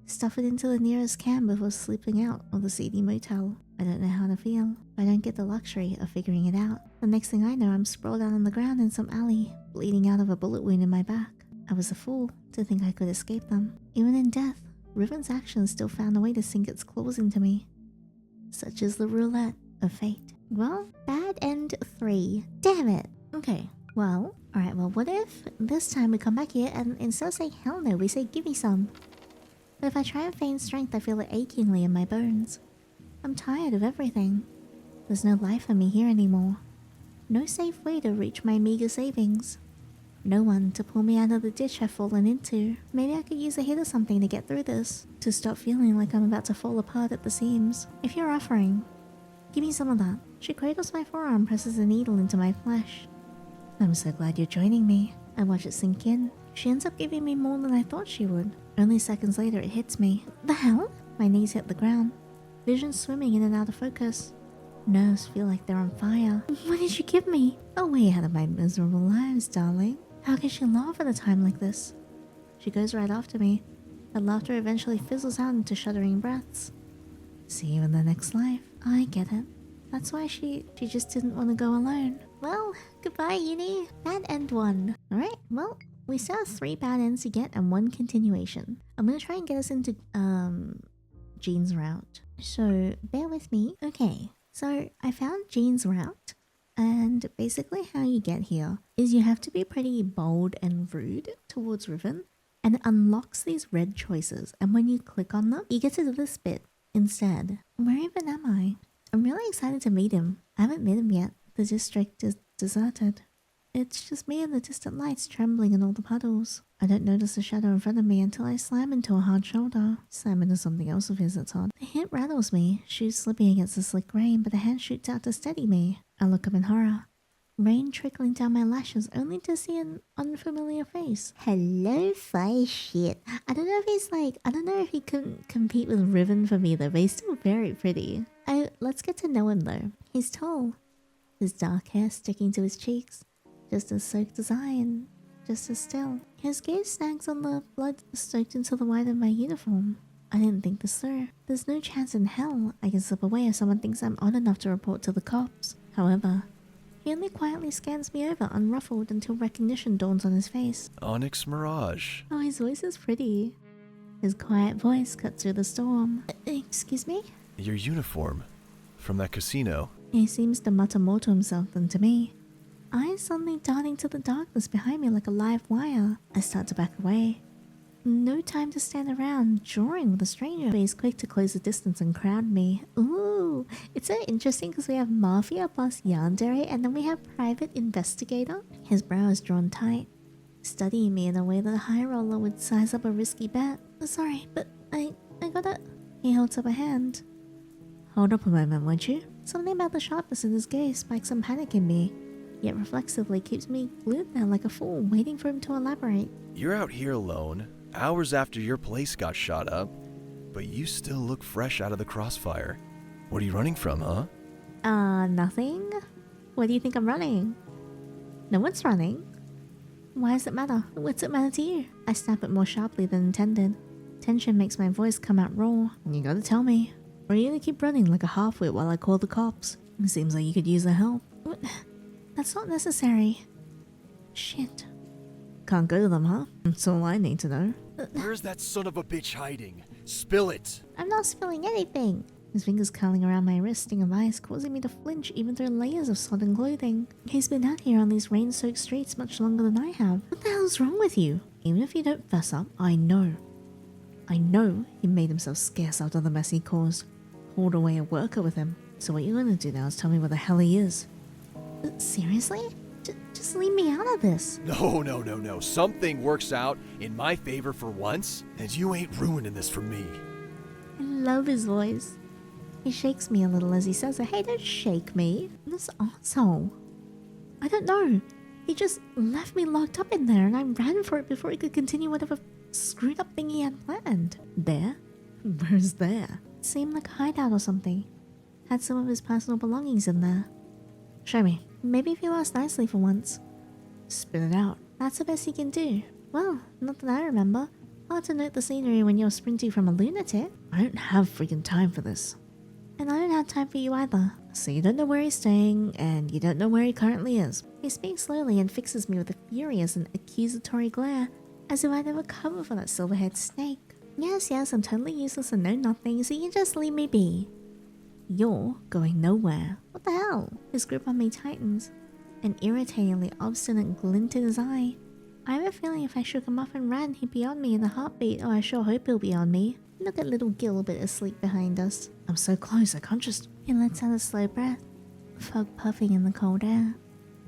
stuff it into the nearest can before slipping out of the seedy motel. I don't know how to feel. I don't get the luxury of figuring it out. The next thing I know, I'm sprawled out on the ground in some alley, bleeding out of a bullet wound in my back. I was a fool to think I could escape them. Even in death, Riven's actions still found a way to sink its claws into me. Such is the roulette of fate. Well, bad end 3. Damn it. Okay, well, alright, well, what if this time we come back here and instead of saying hell no, we say give me some? But if I try and feign strength, I feel it achingly in my bones. I'm tired of everything. There's no life for me here anymore. No safe way to reach my meager savings. No one to pull me out of the ditch I've fallen into. Maybe I could use a hit or something to get through this. To stop feeling like I'm about to fall apart at the seams. If you're offering, give me some of that. She cradles my forearm, presses a needle into my flesh. I'm so glad you're joining me. I watch it sink in. She ends up giving me more than I thought she would. Only seconds later it hits me. The hell? My knees hit the ground. Vision swimming in and out of focus. Nerves feel like they're on fire. What did you give me? A way out of my miserable lives, darling. How can she laugh at a time like this? She goes right after me. Her laughter eventually fizzles out into shuddering breaths. See you in the next life. I get it. That's why she just didn't want to go alone. Well, goodbye, Uni. Bad end 1. Alright, well, we still have 3 bad ends to get and 1 continuation. I'm gonna try and get us into, Jean's route. So, bear with me. Okay, so I found Jean's route. And basically how you get here is you have to be pretty bold and rude towards Riven. And it unlocks these red choices. And when you click on them, you get to do this bit instead. Where even am I? I'm really excited to meet him. I haven't met him yet. The district is deserted. It's just me and the distant lights trembling in all the puddles. I don't notice a shadow in front of me until I slam into a hard shoulder. Slam into something else of his that's hard. The hit rattles me, shoes slipping against the slick rain, but a hand shoots out to steady me. I look up in horror. Rain trickling down my lashes only to see an unfamiliar face. Hello, fire shit. I don't know if he can compete with Riven for me though, but he's still very pretty. Let's get to know him though. He's tall. His dark hair sticking to his cheeks. Just as soaked as I and just as still. His gaze snags on the blood soaked into the white of my uniform. I didn't think this through. There's no chance in hell I can slip away if someone thinks I'm odd enough to report to the cops. However, he only quietly scans me over unruffled until recognition dawns on his face.
Onyx Mirage.
Oh, his voice is pretty. His quiet voice cuts through the storm. Excuse me?
Your uniform. From that casino.
He seems to mutter more to himself than to me. Eyes suddenly darting to the darkness behind me like a live wire. I start to back away. No time to stand around, drawing with a stranger. But he's quick to close the distance and crowd me. Ooh, it's so interesting because we have Mafia boss Yandere and then we have private investigator. His brow is drawn tight, studying me in a way that a high roller would size up a risky bet. Sorry, but I gotta... He holds up a hand. Hold up a moment, won't you? Something about the sharpness in his gaze spikes some panic in me, yet reflexively keeps me glued there like a fool, waiting for him to elaborate.
You're out here alone, hours after your place got shot up, but you still look fresh out of the crossfire. What are you running from, huh?
Nothing? Where do you think I'm running? No one's running. Why does it matter? What's it matter to you? I snap it more sharply than intended. Tension makes my voice come out raw. You gotta tell me. Or are you gonna keep running like a half-wit while I call the cops? It seems like you could use the help. What? That's not necessary. Shit. Can't go to them, huh? That's all I need to know.
Where's that son of a bitch hiding? Spill it!
I'm not spilling anything. His fingers curling around my wrist, sting of ice, causing me to flinch even through layers of sodden clothing. He's been out here on these rain-soaked streets much longer than I have. What the hell's wrong with you? Even if you don't fess up, I know he made himself scarce after the mess he caused. Hauled away a worker with him. So what you're gonna do now is tell me where the hell he is. Seriously? Just leave me out of this.
No. Something works out in my favor for once, and you ain't ruining this for me.
I love his voice. He shakes me a little as he says it. Hey, don't shake me. This asshole. I don't know. He just left me locked up in there and I ran for it before he could continue whatever screwed up thing he had planned. There? Where's there? It seemed like a hideout or something. Had some of his personal belongings in there. Show me. Maybe if you ask nicely for once. Spit it out. That's the best he can do. Well, not that I remember. Hard to note the scenery when you're sprinting from a lunatic. I don't have freaking time for this. And I don't have time for you either. So you don't know where he's staying, and you don't know where he currently is. He speaks slowly and fixes me with a furious and accusatory glare, as if I'd ever cover for that silver-haired snake. Yes, I'm totally useless and know nothing, so you can just leave me be. You're going nowhere. What the hell? His grip on me tightens. An irritatingly obstinate glint in his eye. I have a feeling if I shook him off and ran, he'd be on me in a heartbeat, or I sure hope he'll be on me. Look at little Gilbert asleep behind us. I'm so close, I can't just... He lets out a slow breath. fog puffing in the cold air.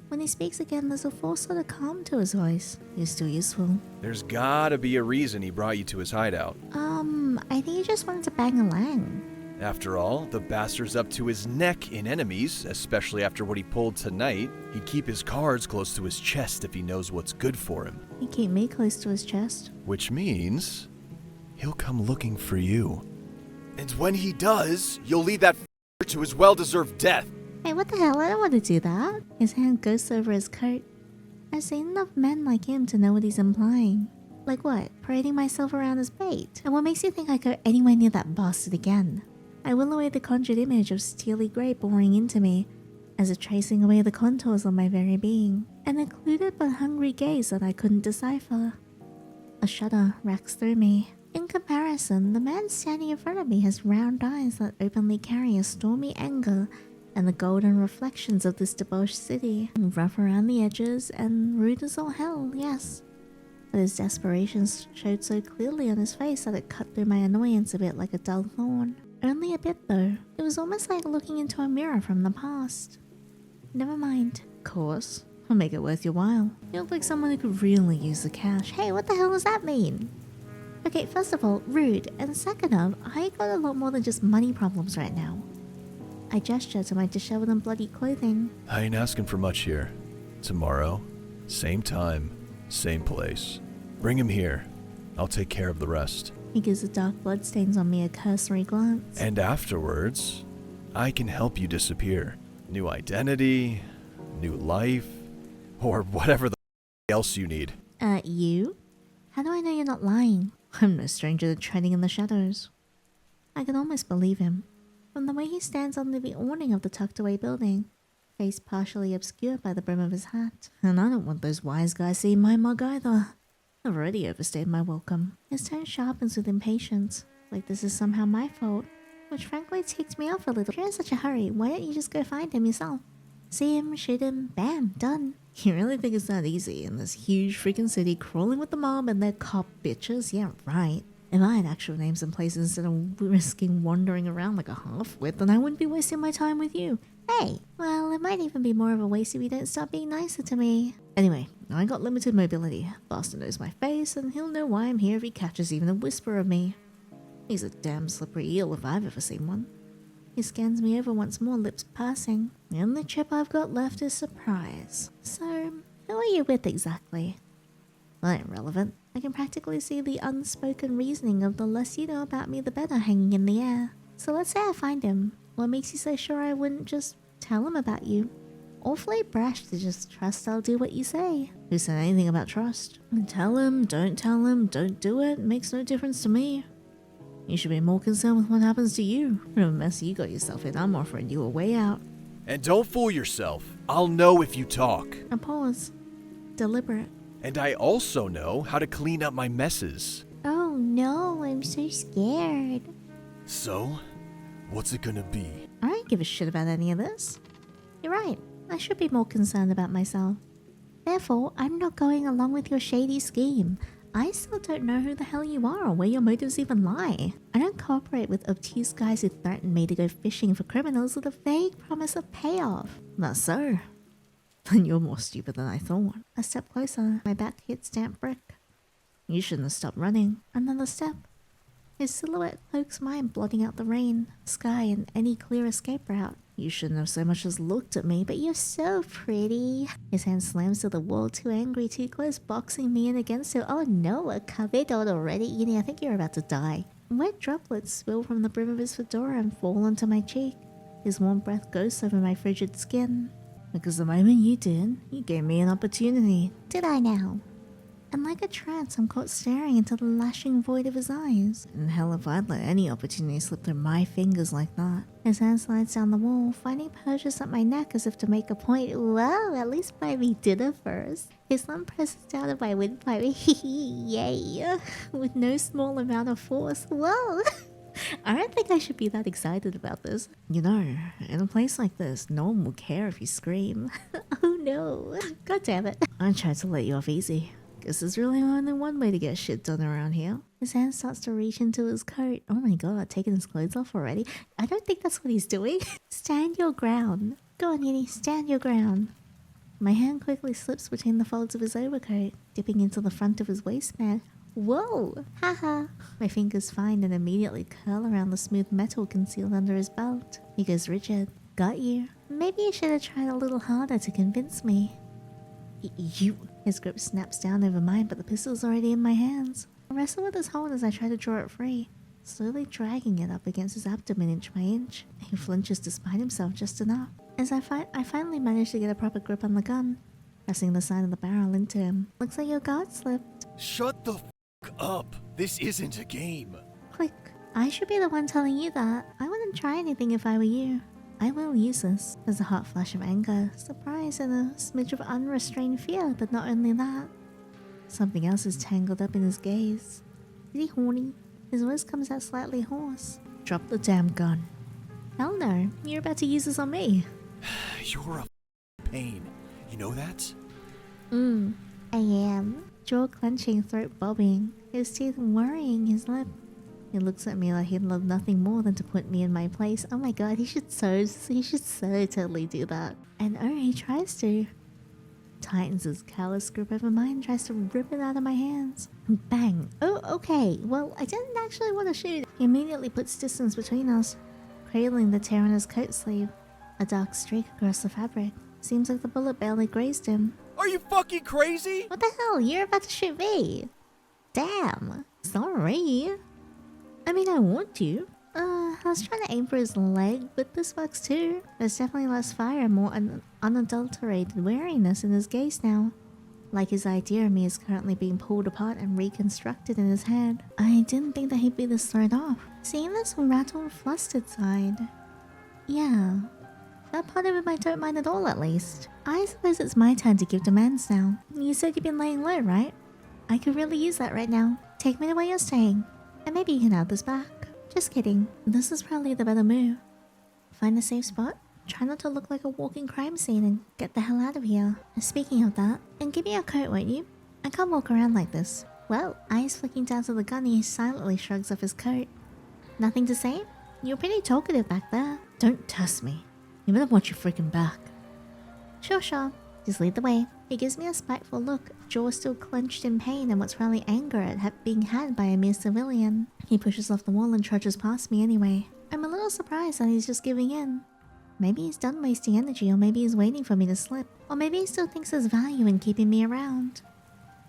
When he speaks again, there's a forced sort of calm to his voice. He's still useful.
There's gotta be a reason he brought you to his hideout.
I think he just wanted to bang a lang.
After all, the bastard's up to his neck in enemies, especially after what he pulled tonight. He'd keep his cards close to his chest if he knows what's good for him.
He'd keep me close to his chest.
Which means he'll come looking for you. And when he does, you'll lead that to his well-deserved death.
Hey, what the hell? I don't want to do that. His hand goes over his coat. I've seen enough men like him to know what he's implying. Like what? Parading myself around as bait? And what makes you think I go anywhere near that bastard again? I will away the conjured image of steely grey boring into me, as if tracing away the contours of my very being, an occluded but hungry gaze that I couldn't decipher. A shudder racks through me. In comparison, the man standing in front of me has round eyes that openly carry a stormy anger and the golden reflections of this debauched city, rough around the edges and rude as all hell, yes. But his desperation showed so clearly on his face that it cut through my annoyance a bit like a dull thorn. Only a bit though. It was almost like looking into a mirror from the past. Never mind. Of course. I'll make it worth your while. You look like someone who could really use the cash. Hey, what the hell does that mean? Okay, first of all, rude. And second of, I got a lot more than just money problems right now. I gesture to my disheveled and bloody clothing.
I ain't asking for much here. Tomorrow, same time, same place. Bring him here. I'll take care of the rest.
He gives the dark bloodstains on me a cursory glance.
And afterwards, I can help you disappear. New identity, new life, or whatever the else you need.
You? How do I know you're not lying? I'm no stranger to treading in the shadows. I can almost believe him. From the way he stands under the awning of the tucked-away building, face partially obscured by the brim of his hat. And I don't want those wise guys seeing my mug either. I've already overstayed my welcome. His tone sharpens with impatience, like this is somehow my fault, which frankly ticked me off a little. If you're in such a hurry, why don't you just go find him yourself? See him, shoot him, bam, done. You really think it's that easy in this huge freaking city crawling with the mob and their cop bitches? Yeah, right. If I had actual names and places instead of risking wandering around like a half-wit, then I wouldn't be wasting my time with you. Hey, well, it might even be more of a waste if you don't stop being nicer to me. Anyway, I got limited mobility. Bastard knows my face, and he'll know why I'm here if he catches even a whisper of me. He's a damn slippery eel if I've ever seen one. He scans me over once more, lips pursing. The only chip I've got left is surprise. So, who are you with exactly? Well, that ain't relevant. I can practically see the unspoken reasoning of the less you know about me the better hanging in the air. So let's say I find him. What makes you so sure I wouldn't just tell him about you? Awfully brash to just trust I'll do what you say. Who said anything about trust? Tell him, don't do it, makes no difference to me. You should be more concerned with what happens to you. What a mess you got yourself in. I'm offering you a way out.
And don't fool yourself. I'll know if you talk.
A pause. Deliberate.
And I also know how to clean up my messes.
Oh no, I'm so scared.
So, what's it gonna be?
I don't give a shit about any of this. You're right. I should be more concerned about myself. Therefore, I'm not going along with your shady scheme. I still don't know who the hell you are or where your motives even lie. I don't cooperate with obtuse guys who threaten me to go fishing for criminals with a vague promise of payoff. That's so. Then you're more stupid than I thought. A step closer, my back hits damp brick. You shouldn't have stopped running. Another step. His silhouette cloaks mine, blotting out the rain, sky, and any clear escape route. You shouldn't have so much as looked at me, but you're so pretty. His hand slams to the wall, too angry, too close, boxing me in against it. Oh no, a cabedon already. I think you're about to die. Wet droplets spill from the brim of his fedora and fall onto my cheek. His warm breath goes over my frigid skin. Because the moment you did, you gave me an opportunity. Did I now? And like a trance, I'm caught staring into the lashing void of his eyes. And hell, if I'd let any opportunity slip through my fingers like that. His hand slides down the wall, finding purchase at my neck as if to make a point. Well, at least buy me dinner first. His thumb presses down at my windpipe. Yay! With no small amount of force. Whoa! I don't think I should be that excited about this. You know, in a place like this, no one will care if you scream. Oh no. God damn it. I tried to let you off easy. Guess there's really only one way to get shit done around here. His hand starts to reach into his coat. Oh my god, taking his clothes off already? I don't think that's what he's doing. Stand your ground. Go on, Yinny, stand your ground. My hand quickly slips between the folds of his overcoat, dipping into the front of his waistband. Whoa! Haha! My fingers find and immediately curl around the smooth metal concealed under his belt. He goes rigid. Got you. Maybe you should have tried a little harder to convince me. You! His grip snaps down over mine, but the pistol's already in my hands. I wrestle with his hold as I try to draw it free, slowly dragging it up against his abdomen inch by inch. He flinches despite himself just enough. As I finally manage to get a proper grip on the gun, pressing the side of the barrel into him. Looks like your guard slipped.
Shut the f up. This isn't a game.
Click. I should be the one telling you that. I wouldn't try anything if I were you. I will use this. There's a hot flash of anger, surprise, and a smidge of unrestrained fear, but not only that. Something else is tangled up in his gaze. Is he horny? His voice comes out slightly hoarse. Drop the damn gun. Hell no. You're about to use this on me.
You're a pain. You know that?
I am. Jaw clenching, throat bobbing, his teeth worrying his lip. He looks at me like he'd love nothing more than to put me in my place. Oh my god, he should so totally do that. And oh, he tries to. Tightens his callous grip over mine, tries to rip it out of my hands. Bang. Oh, okay. Well, I didn't actually want to shoot. He immediately puts distance between us, cradling the tear on his coat sleeve. A dark streak across the fabric. Seems like the bullet barely grazed him.
Are you fucking crazy?
What the hell? You're about to shoot me. Damn. Sorry. I mean, I want to. I was trying to aim for his leg, but this works too. There's definitely less fire and more unadulterated wariness in his gaze now. Like his idea of me is currently being pulled apart and reconstructed in his head. I didn't think that he'd be this thrown off. Seeing this rattled, flustered side. Yeah. That part of him I don't mind at all, at least. I suppose it's my turn to give demands now. You said you've been laying low, right? I could really use that right now. Take me to where you're staying. And maybe you can have this back. Just kidding. This is probably the better move. Find a safe spot. Try not to look like a walking crime scene and get the hell out of here. Speaking of that, and give me your coat, won't you? I can't walk around like this. Well, eyes flicking down to the gun, he silently shrugs off his coat. Nothing to say? You're pretty talkative back there. Don't test me. You better watch your freaking back. Sure. Just lead the way. He gives me a spiteful look, jaw still clenched in pain and what's really anger at being had by a mere civilian. He pushes off the wall and trudges past me anyway. I'm a little surprised that he's just giving in. Maybe he's done wasting energy, or maybe he's waiting for me to slip. Or maybe he still thinks there's value in keeping me around.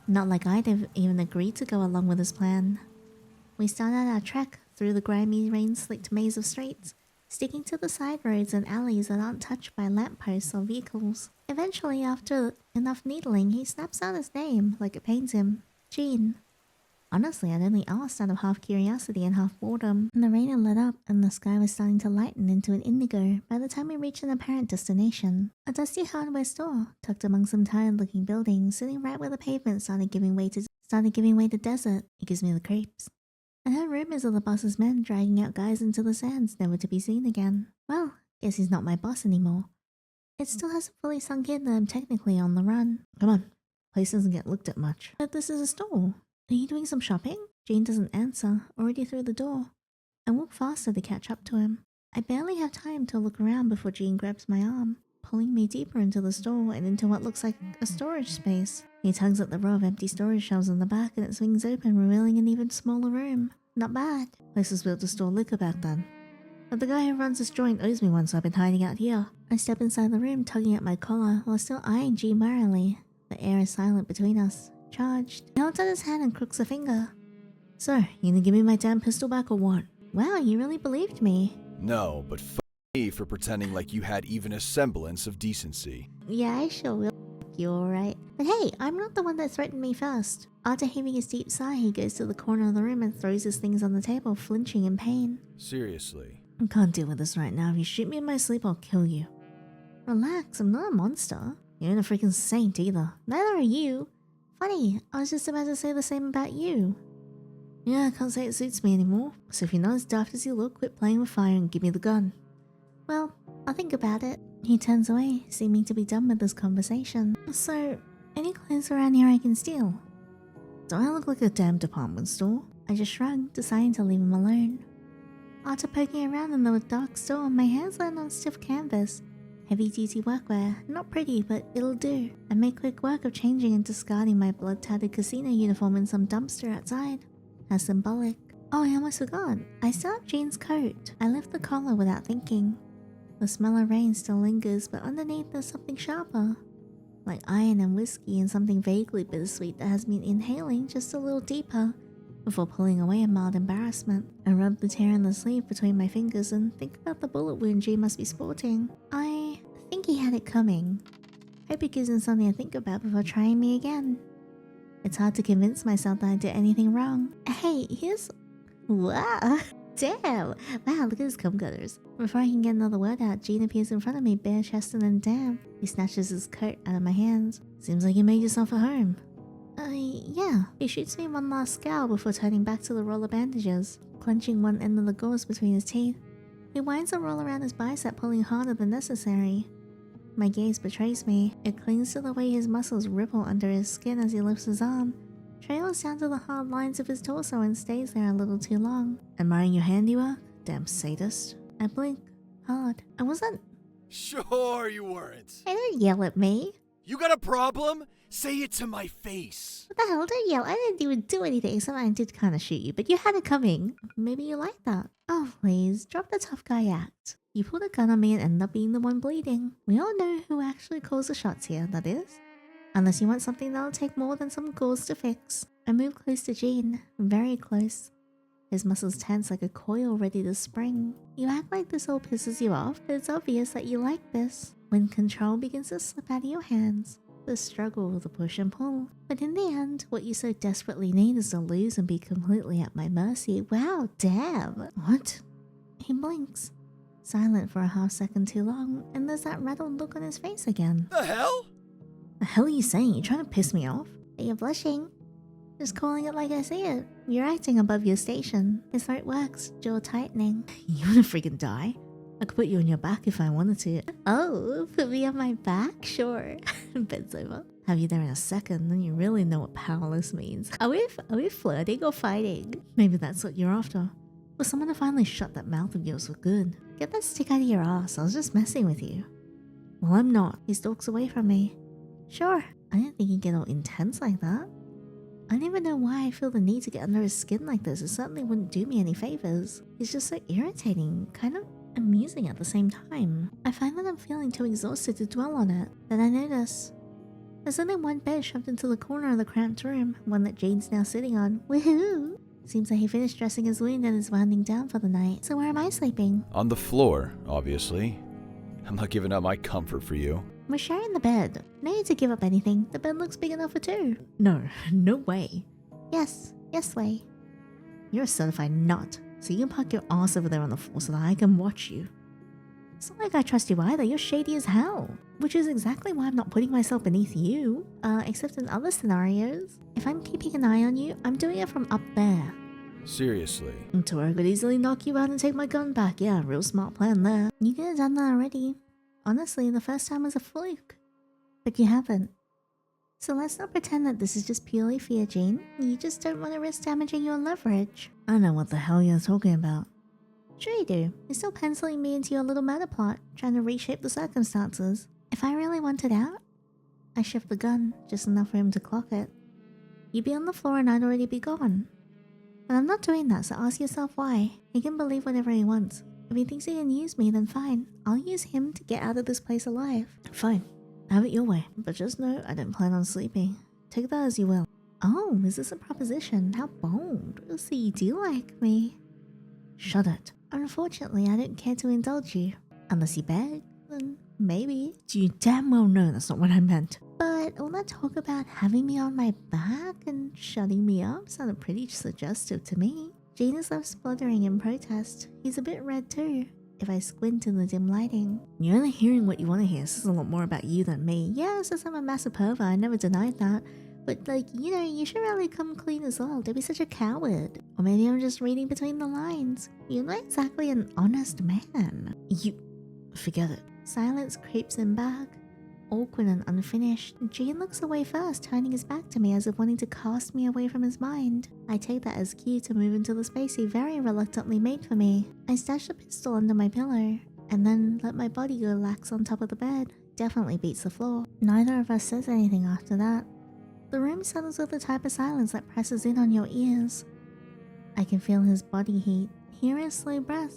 Not like I'd have even agreed to go along with his plan. We start out our trek through the grimy, rain-slicked maze of streets, sticking to the side roads and alleys that aren't touched by lampposts or vehicles. Eventually, after enough needling, he snaps out his name like it pains him. Jean. Honestly, I'd only asked out of half curiosity and half boredom. And the rain had let up, and the sky was starting to lighten into an indigo by the time we reached an apparent destination. A dusty hardware store, tucked among some tired-looking buildings, sitting right where the pavement started giving way to desert. It gives me the creeps. I heard rumors of the boss's men dragging out guys into the sands, never to be seen again. Well, guess he's not my boss anymore. It still hasn't fully sunk in that I'm technically on the run. Come on, place doesn't get looked at much. But this is a store. Are you doing some shopping? Jean doesn't answer, already through the door. I walk faster to catch up to him. I barely have time to look around before Jean grabs my arm, pulling me deeper into the store and into what looks like a storage space. He tugs at the row of empty storage shelves in the back and it swings open, revealing an even smaller room. Not bad. Place was built to store liquor back then. But the guy who runs this joint owes me one, so I've been hiding out here. I step inside the room, tugging at my collar, while still eyeing Jean warily. The air is silent between us. Charged. He holds out his hand and crooks a finger. So, you gonna give me my damn pistol back or what? Wow, you really believed me.
No, but f me for pretending like you had even a semblance of decency.
Yeah, I sure will. You alright? But hey, I'm not the one that threatened me first. After heaving his deep sigh, he goes to the corner of the room and throws his things on the table, flinching in pain.
Seriously.
I can't deal with this right now. If you shoot me in my sleep, I'll kill you. Relax, I'm not a monster. You ain't a freaking saint either. Neither are you. Funny, I was just about to say the same about you. Yeah, I can't say it suits me anymore. So if you're not as daft as you look, quit playing with fire and give me the gun. Well, I'll think about it. He turns away, seeming to be done with this conversation. So, any clothes around here I can steal? Do I look like a damn department store? I just shrugged, deciding to leave him alone. After poking around in the dark store, my hands land on stiff canvas, Heavy-duty workwear, not pretty, but it'll do. I make quick work of changing and discarding my blood-tattered casino uniform in some dumpster outside. How symbolic. Oh, I almost forgot. I still have Jean's coat. I lift the collar without thinking. The smell of rain still lingers, but underneath there's something sharper. Like iron and whiskey and something vaguely bittersweet that has been inhaling just a little deeper before pulling away in mild embarrassment. I rub the tear in the sleeve between my fingers and think about the bullet wound Jean must be sporting. I think he had it coming. Hope it gives him something to think about before trying me again. It's hard to convince myself that I did anything wrong. Hey, here's... Wow! Damn! Wow, look at his cum gutters. Before I can get another word out, Jean appears in front of me, bare-chested and damp. He snatches his coat out of my hands. Seems like you made yourself at home. Yeah. He shoots me one last scowl before turning back to the roll of bandages, clenching one end of the gauze between his teeth. He winds a roll around his bicep, pulling harder than necessary. My gaze betrays me. It clings to the way his muscles ripple under his skin as he lifts his arm, trails down to the hard lines of his torso and stays there a little too long. Admiring your handiwork? Damn sadist. I blink. Hard. I wasn't...
Sure you weren't.
Hey, don't yell at me.
You got a problem? Say it to my face.
What the hell? Don't yell. I didn't even do anything, except I did kind of shoot you, but you had it coming. Maybe you like that. Oh, please. Drop the tough guy act. You pulled a gun on me and ended up being the one bleeding. We all know who actually calls the shots here, that is. Unless you want something that'll take more than some gauze to fix. I move close to Jean. Very close. His muscles tense like a coil ready to spring. You act like this all pisses you off, but it's obvious that you like this. When control begins to slip out of your hands. The struggle, the push and pull. But in the end, what you so desperately need is to lose and be completely at my mercy. Wow, damn. What? He blinks. Silent for a half second too long, and there's that rattled look on his face again.
The hell?
The hell are you saying? You trying to piss me off? Are you blushing? Just calling it like I see it. You're acting above your station. His throat works, jaw tightening. You wanna freaking die? I could put you on your back if I wanted to. Oh, put me on my back? Sure. Bends over. Have you there in a second, then you really know what powerless means. Are we flirting or fighting? Maybe that's what you're after. For someone to finally shut that mouth of yours for good. Get that stick out of your ass. I was just messing with you. Well, I'm not. He stalks away from me. Sure. I didn't think he'd get all intense like that. I don't even know why I feel the need to get under his skin like this. It certainly wouldn't do me any favors. He's just so irritating, kind of amusing at the same time. I find that I'm feeling too exhausted to dwell on it. Then I notice there's only one bed shoved into the corner of the cramped room, one that Jane's now sitting on. Woohoo! Seems like he finished dressing his wound and is winding down for the night. So where am I sleeping?
On the floor, obviously. I'm not giving up my comfort for you.
We're sharing the bed. No need to give up anything. The bed looks big enough for two. No way. Yes, way. You're a certified nut, so you can park your ass over there on the floor so that I can watch you. It's not like I trust you either. You're shady as hell. Which is exactly why I'm not putting myself beneath you. Except in other scenarios. If I'm keeping an eye on you, I'm doing it from up there.
Seriously.
To where I could easily knock you out and take my gun back. Yeah, real smart plan there. You could have done that already. Honestly, the first time was a fluke. But you haven't. So let's not pretend that this is just purely fear, Jean. You just don't want to risk damaging your leverage. I don't know what the hell you're talking about. Sure you do. You're still penciling me into your little murder plot, trying to reshape the circumstances. If I really wanted out, I shift the gun, just enough for him to clock it. You'd be on the floor and I'd already be gone. But I'm not doing that, so ask yourself why. He can believe whatever he wants. If he thinks he can use me, then fine. I'll use him to get out of this place alive. Fine. Have it your way. But just know I don't plan on sleeping. Take that as you will. Oh, is this a proposition? How bold. We'll see you do like me. Shut it. Unfortunately, I don't care to indulge you. Unless you beg, then maybe. You damn well know that's not what I meant. But all that talk about having me on my back and shutting me up sounded pretty suggestive to me. Jean is left spluttering in protest. He's a bit red too, if I squint in the dim lighting. You're only hearing what you want to hear. This is a lot more about you than me. Yeah, since I'm a massive pervert, I never denied that. But you should really come clean as well. Don't be such a coward. Or maybe I'm just reading between the lines. You're not exactly an honest man. Forget it. Silence creeps him back. Awkward and unfinished. Jean looks away first, turning his back to me as if wanting to cast me away from his mind. I take that as cue to move into the space he very reluctantly made for me. I stash the pistol under my pillow. and then let my body go lax on top of the bed. Definitely beats the floor. Neither of us says anything after that. The room settles with the type of silence that presses in on your ears. I can feel his body heat, hear his slow breath,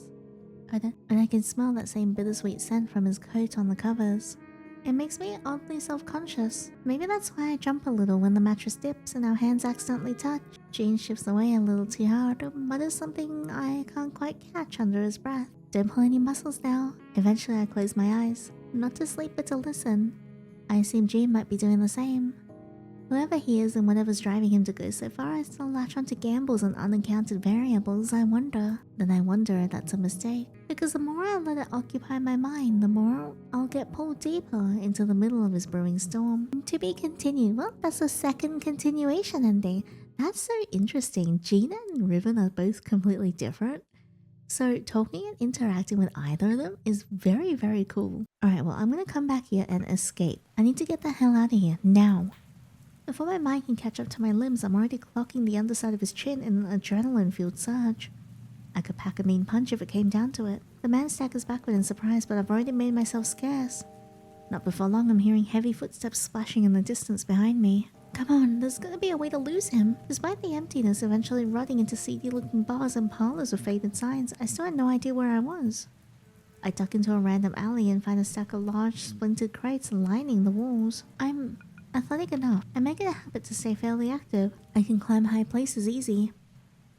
and I can smell that same bittersweet scent from his coat on the covers. It makes me oddly self-conscious. Maybe that's why I jump a little when the mattress dips and our hands accidentally touch. Jean shifts away a little too hard, mutters something I can't quite catch under his breath. Don't pull any muscles now. Eventually I close my eyes, not to sleep but to listen. I assume Jean might be doing the same. Whoever he is and whatever's driving him to go so far as to latch onto gambles and unaccounted variables, I wonder. Then I wonder if that's a mistake. Because the more I let it occupy my mind, the more I'll get pulled deeper into the middle of his brewing storm. To be continued. Well, that's a second continuation ending. That's so interesting. Gina and Riven are both completely different. So talking and interacting with either of them is very, very cool. Alright, well, I'm gonna come back here and escape. I need to get the hell out of here, now. Before my mind can catch up to my limbs, I'm already clocking the underside of his chin in an adrenaline-fueled surge. I could pack a mean punch if it came down to it. The man staggers backward in surprise, but I've already made myself scarce. Not before long, I'm hearing heavy footsteps splashing in the distance behind me. Come on, there's gonna be a way to lose him. Despite the emptiness eventually rotting into seedy-looking bars and parlors with faded signs, I still had no idea where I was. I duck into a random alley and find a stack of large, splintered crates lining the walls. I'm athletic enough. I make it a habit to stay fairly active. I can climb high places easy.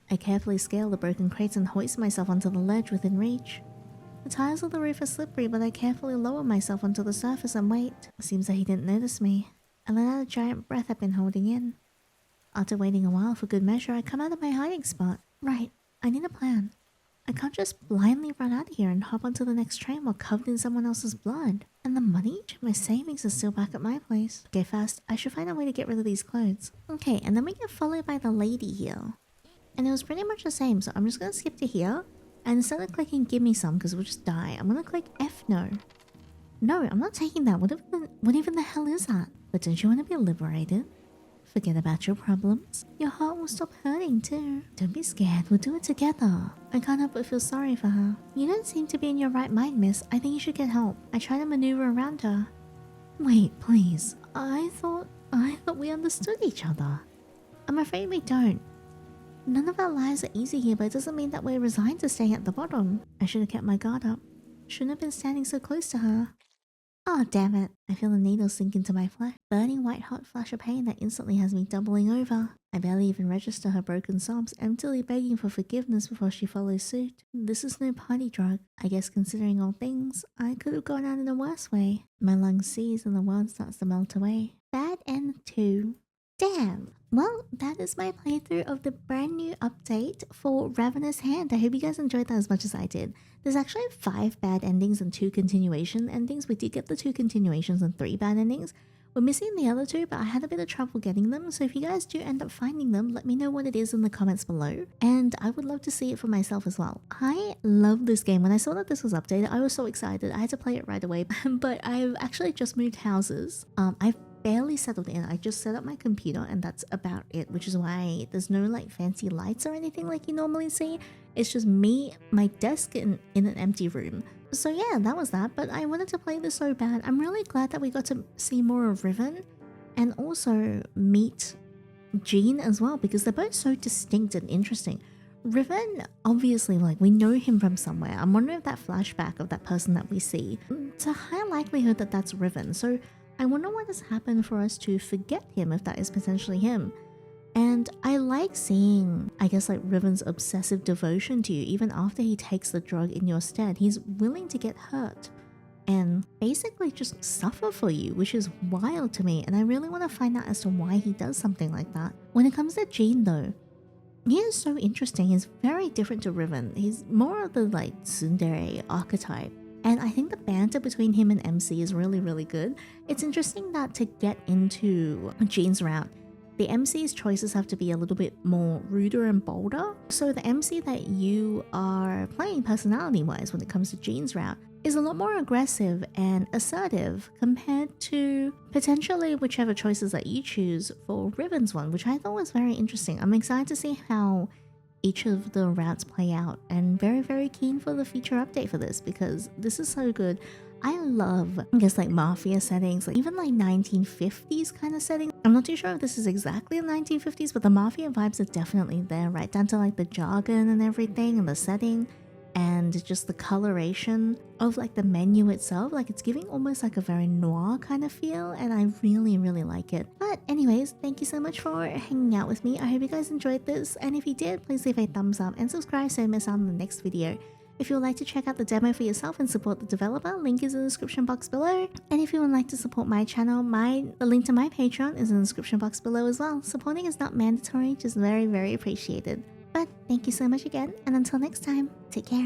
I carefully scale the broken crates and hoist myself onto the ledge within reach. The tiles of the roof are slippery, but I carefully lower myself onto the surface and wait. It seems that he didn't notice me. I let out a giant breath I've been holding in. After waiting a while for good measure, I come out of my hiding spot. Right, I need a plan. I can't just blindly run out of here and hop onto the next train while covered in someone else's blood. And the money? My savings are still back at my place. Okay, first, I should find a way to get rid of these clothes. Okay, and then we get followed by the lady here. And it was pretty much the same, so I'm just gonna skip to here. And instead of clicking give me some, because we'll just die, I'm gonna click F no. No, I'm not taking that. What even the hell is that? But don't you want to be liberated? Forget about your problems. Your heart will stop hurting too. Don't be scared, we'll do it together. I can't help but feel sorry for her. You don't seem to be in your right mind, miss. I think you should get help. I try to maneuver around her. Wait, please. I thought we understood each other. I'm afraid we don't. None of our lives are easy here, but it doesn't mean that we're resigned to staying at the bottom. I should have kept my guard up. Shouldn't have been standing so close to her. Oh, damn it. I feel the needle sink into my flesh. Burning white-hot flash of pain that instantly has me doubling over. I barely even register her broken sobs, emptily begging for forgiveness before she follows suit. This is no party drug. I guess considering all things, I could have gone out in a worse way. My lungs seize and the world starts to melt away. Bad end 2. Damn. Well, that is my playthrough of the brand new update for Ravenous Hand. I hope you guys enjoyed that as much as I did. There's actually 5 bad endings and 2 continuation endings. We did get the 2 continuations and 3 bad endings. We're missing the other 2, but I had a bit of trouble getting them. So if you guys do end up finding them, let me know what it is in the comments below. And I would love to see it for myself as well. I love this game. When I saw that this was updated, I was so excited. I had to play it right away. But I've actually just moved houses. I've barely settled in. I just set up my computer and that's about it, which is why there's no like fancy lights or anything like you normally see. It's just me, my desk in an empty room. So yeah, that was that, but I wanted to play this so bad. I'm really glad that we got to see more of Riven and also meet Jean as well, because they're both so distinct and interesting. Riven, obviously, like, we know him from somewhere. I'm wondering if that flashback of that person that we see, it's a high likelihood that that's Riven. So I wonder what has happened for us to forget him, if that is potentially him. And I like seeing, I guess, like Riven's obsessive devotion to you. Even after he takes the drug in your stead, he's willing to get hurt and basically just suffer for you, which is wild to me. And I really want to find out as to why he does something like that. When it comes to Jean though, he is so interesting. He's very different to Riven. He's more of the like tsundere archetype. And I think the banter between him and MC is really, really good. It's interesting that to get into Jean's route, the MC's choices have to be a little bit more ruder and bolder. So the MC that you are playing personality-wise when it comes to Jean's route is a lot more aggressive and assertive compared to potentially whichever choices that you choose for Riven's one, which I thought was very interesting. I'm excited to see how each of the routes play out, and very, very keen for the future update for this because this is so good. I love, I guess, like Mafia settings, like even like 1950s kind of settings. I'm not too sure if this is exactly the 1950s, but the Mafia vibes are definitely there, right down to like the jargon and everything and the setting and just the coloration of like the menu itself. Like it's giving almost like a very noir kind of feel, and I really, really like it. But anyways, thank you so much for hanging out with me. I hope you guys enjoyed this, and if you did, please leave a thumbs up and subscribe so you don't miss out on the next video. If you would like to check out the demo for yourself and support the developer, link is in the description box below. And if you would like to support my channel, the link to my Patreon is in the description box below as well. Supporting is not mandatory, just very, very appreciated. But thank you so much again, and until next time, take care.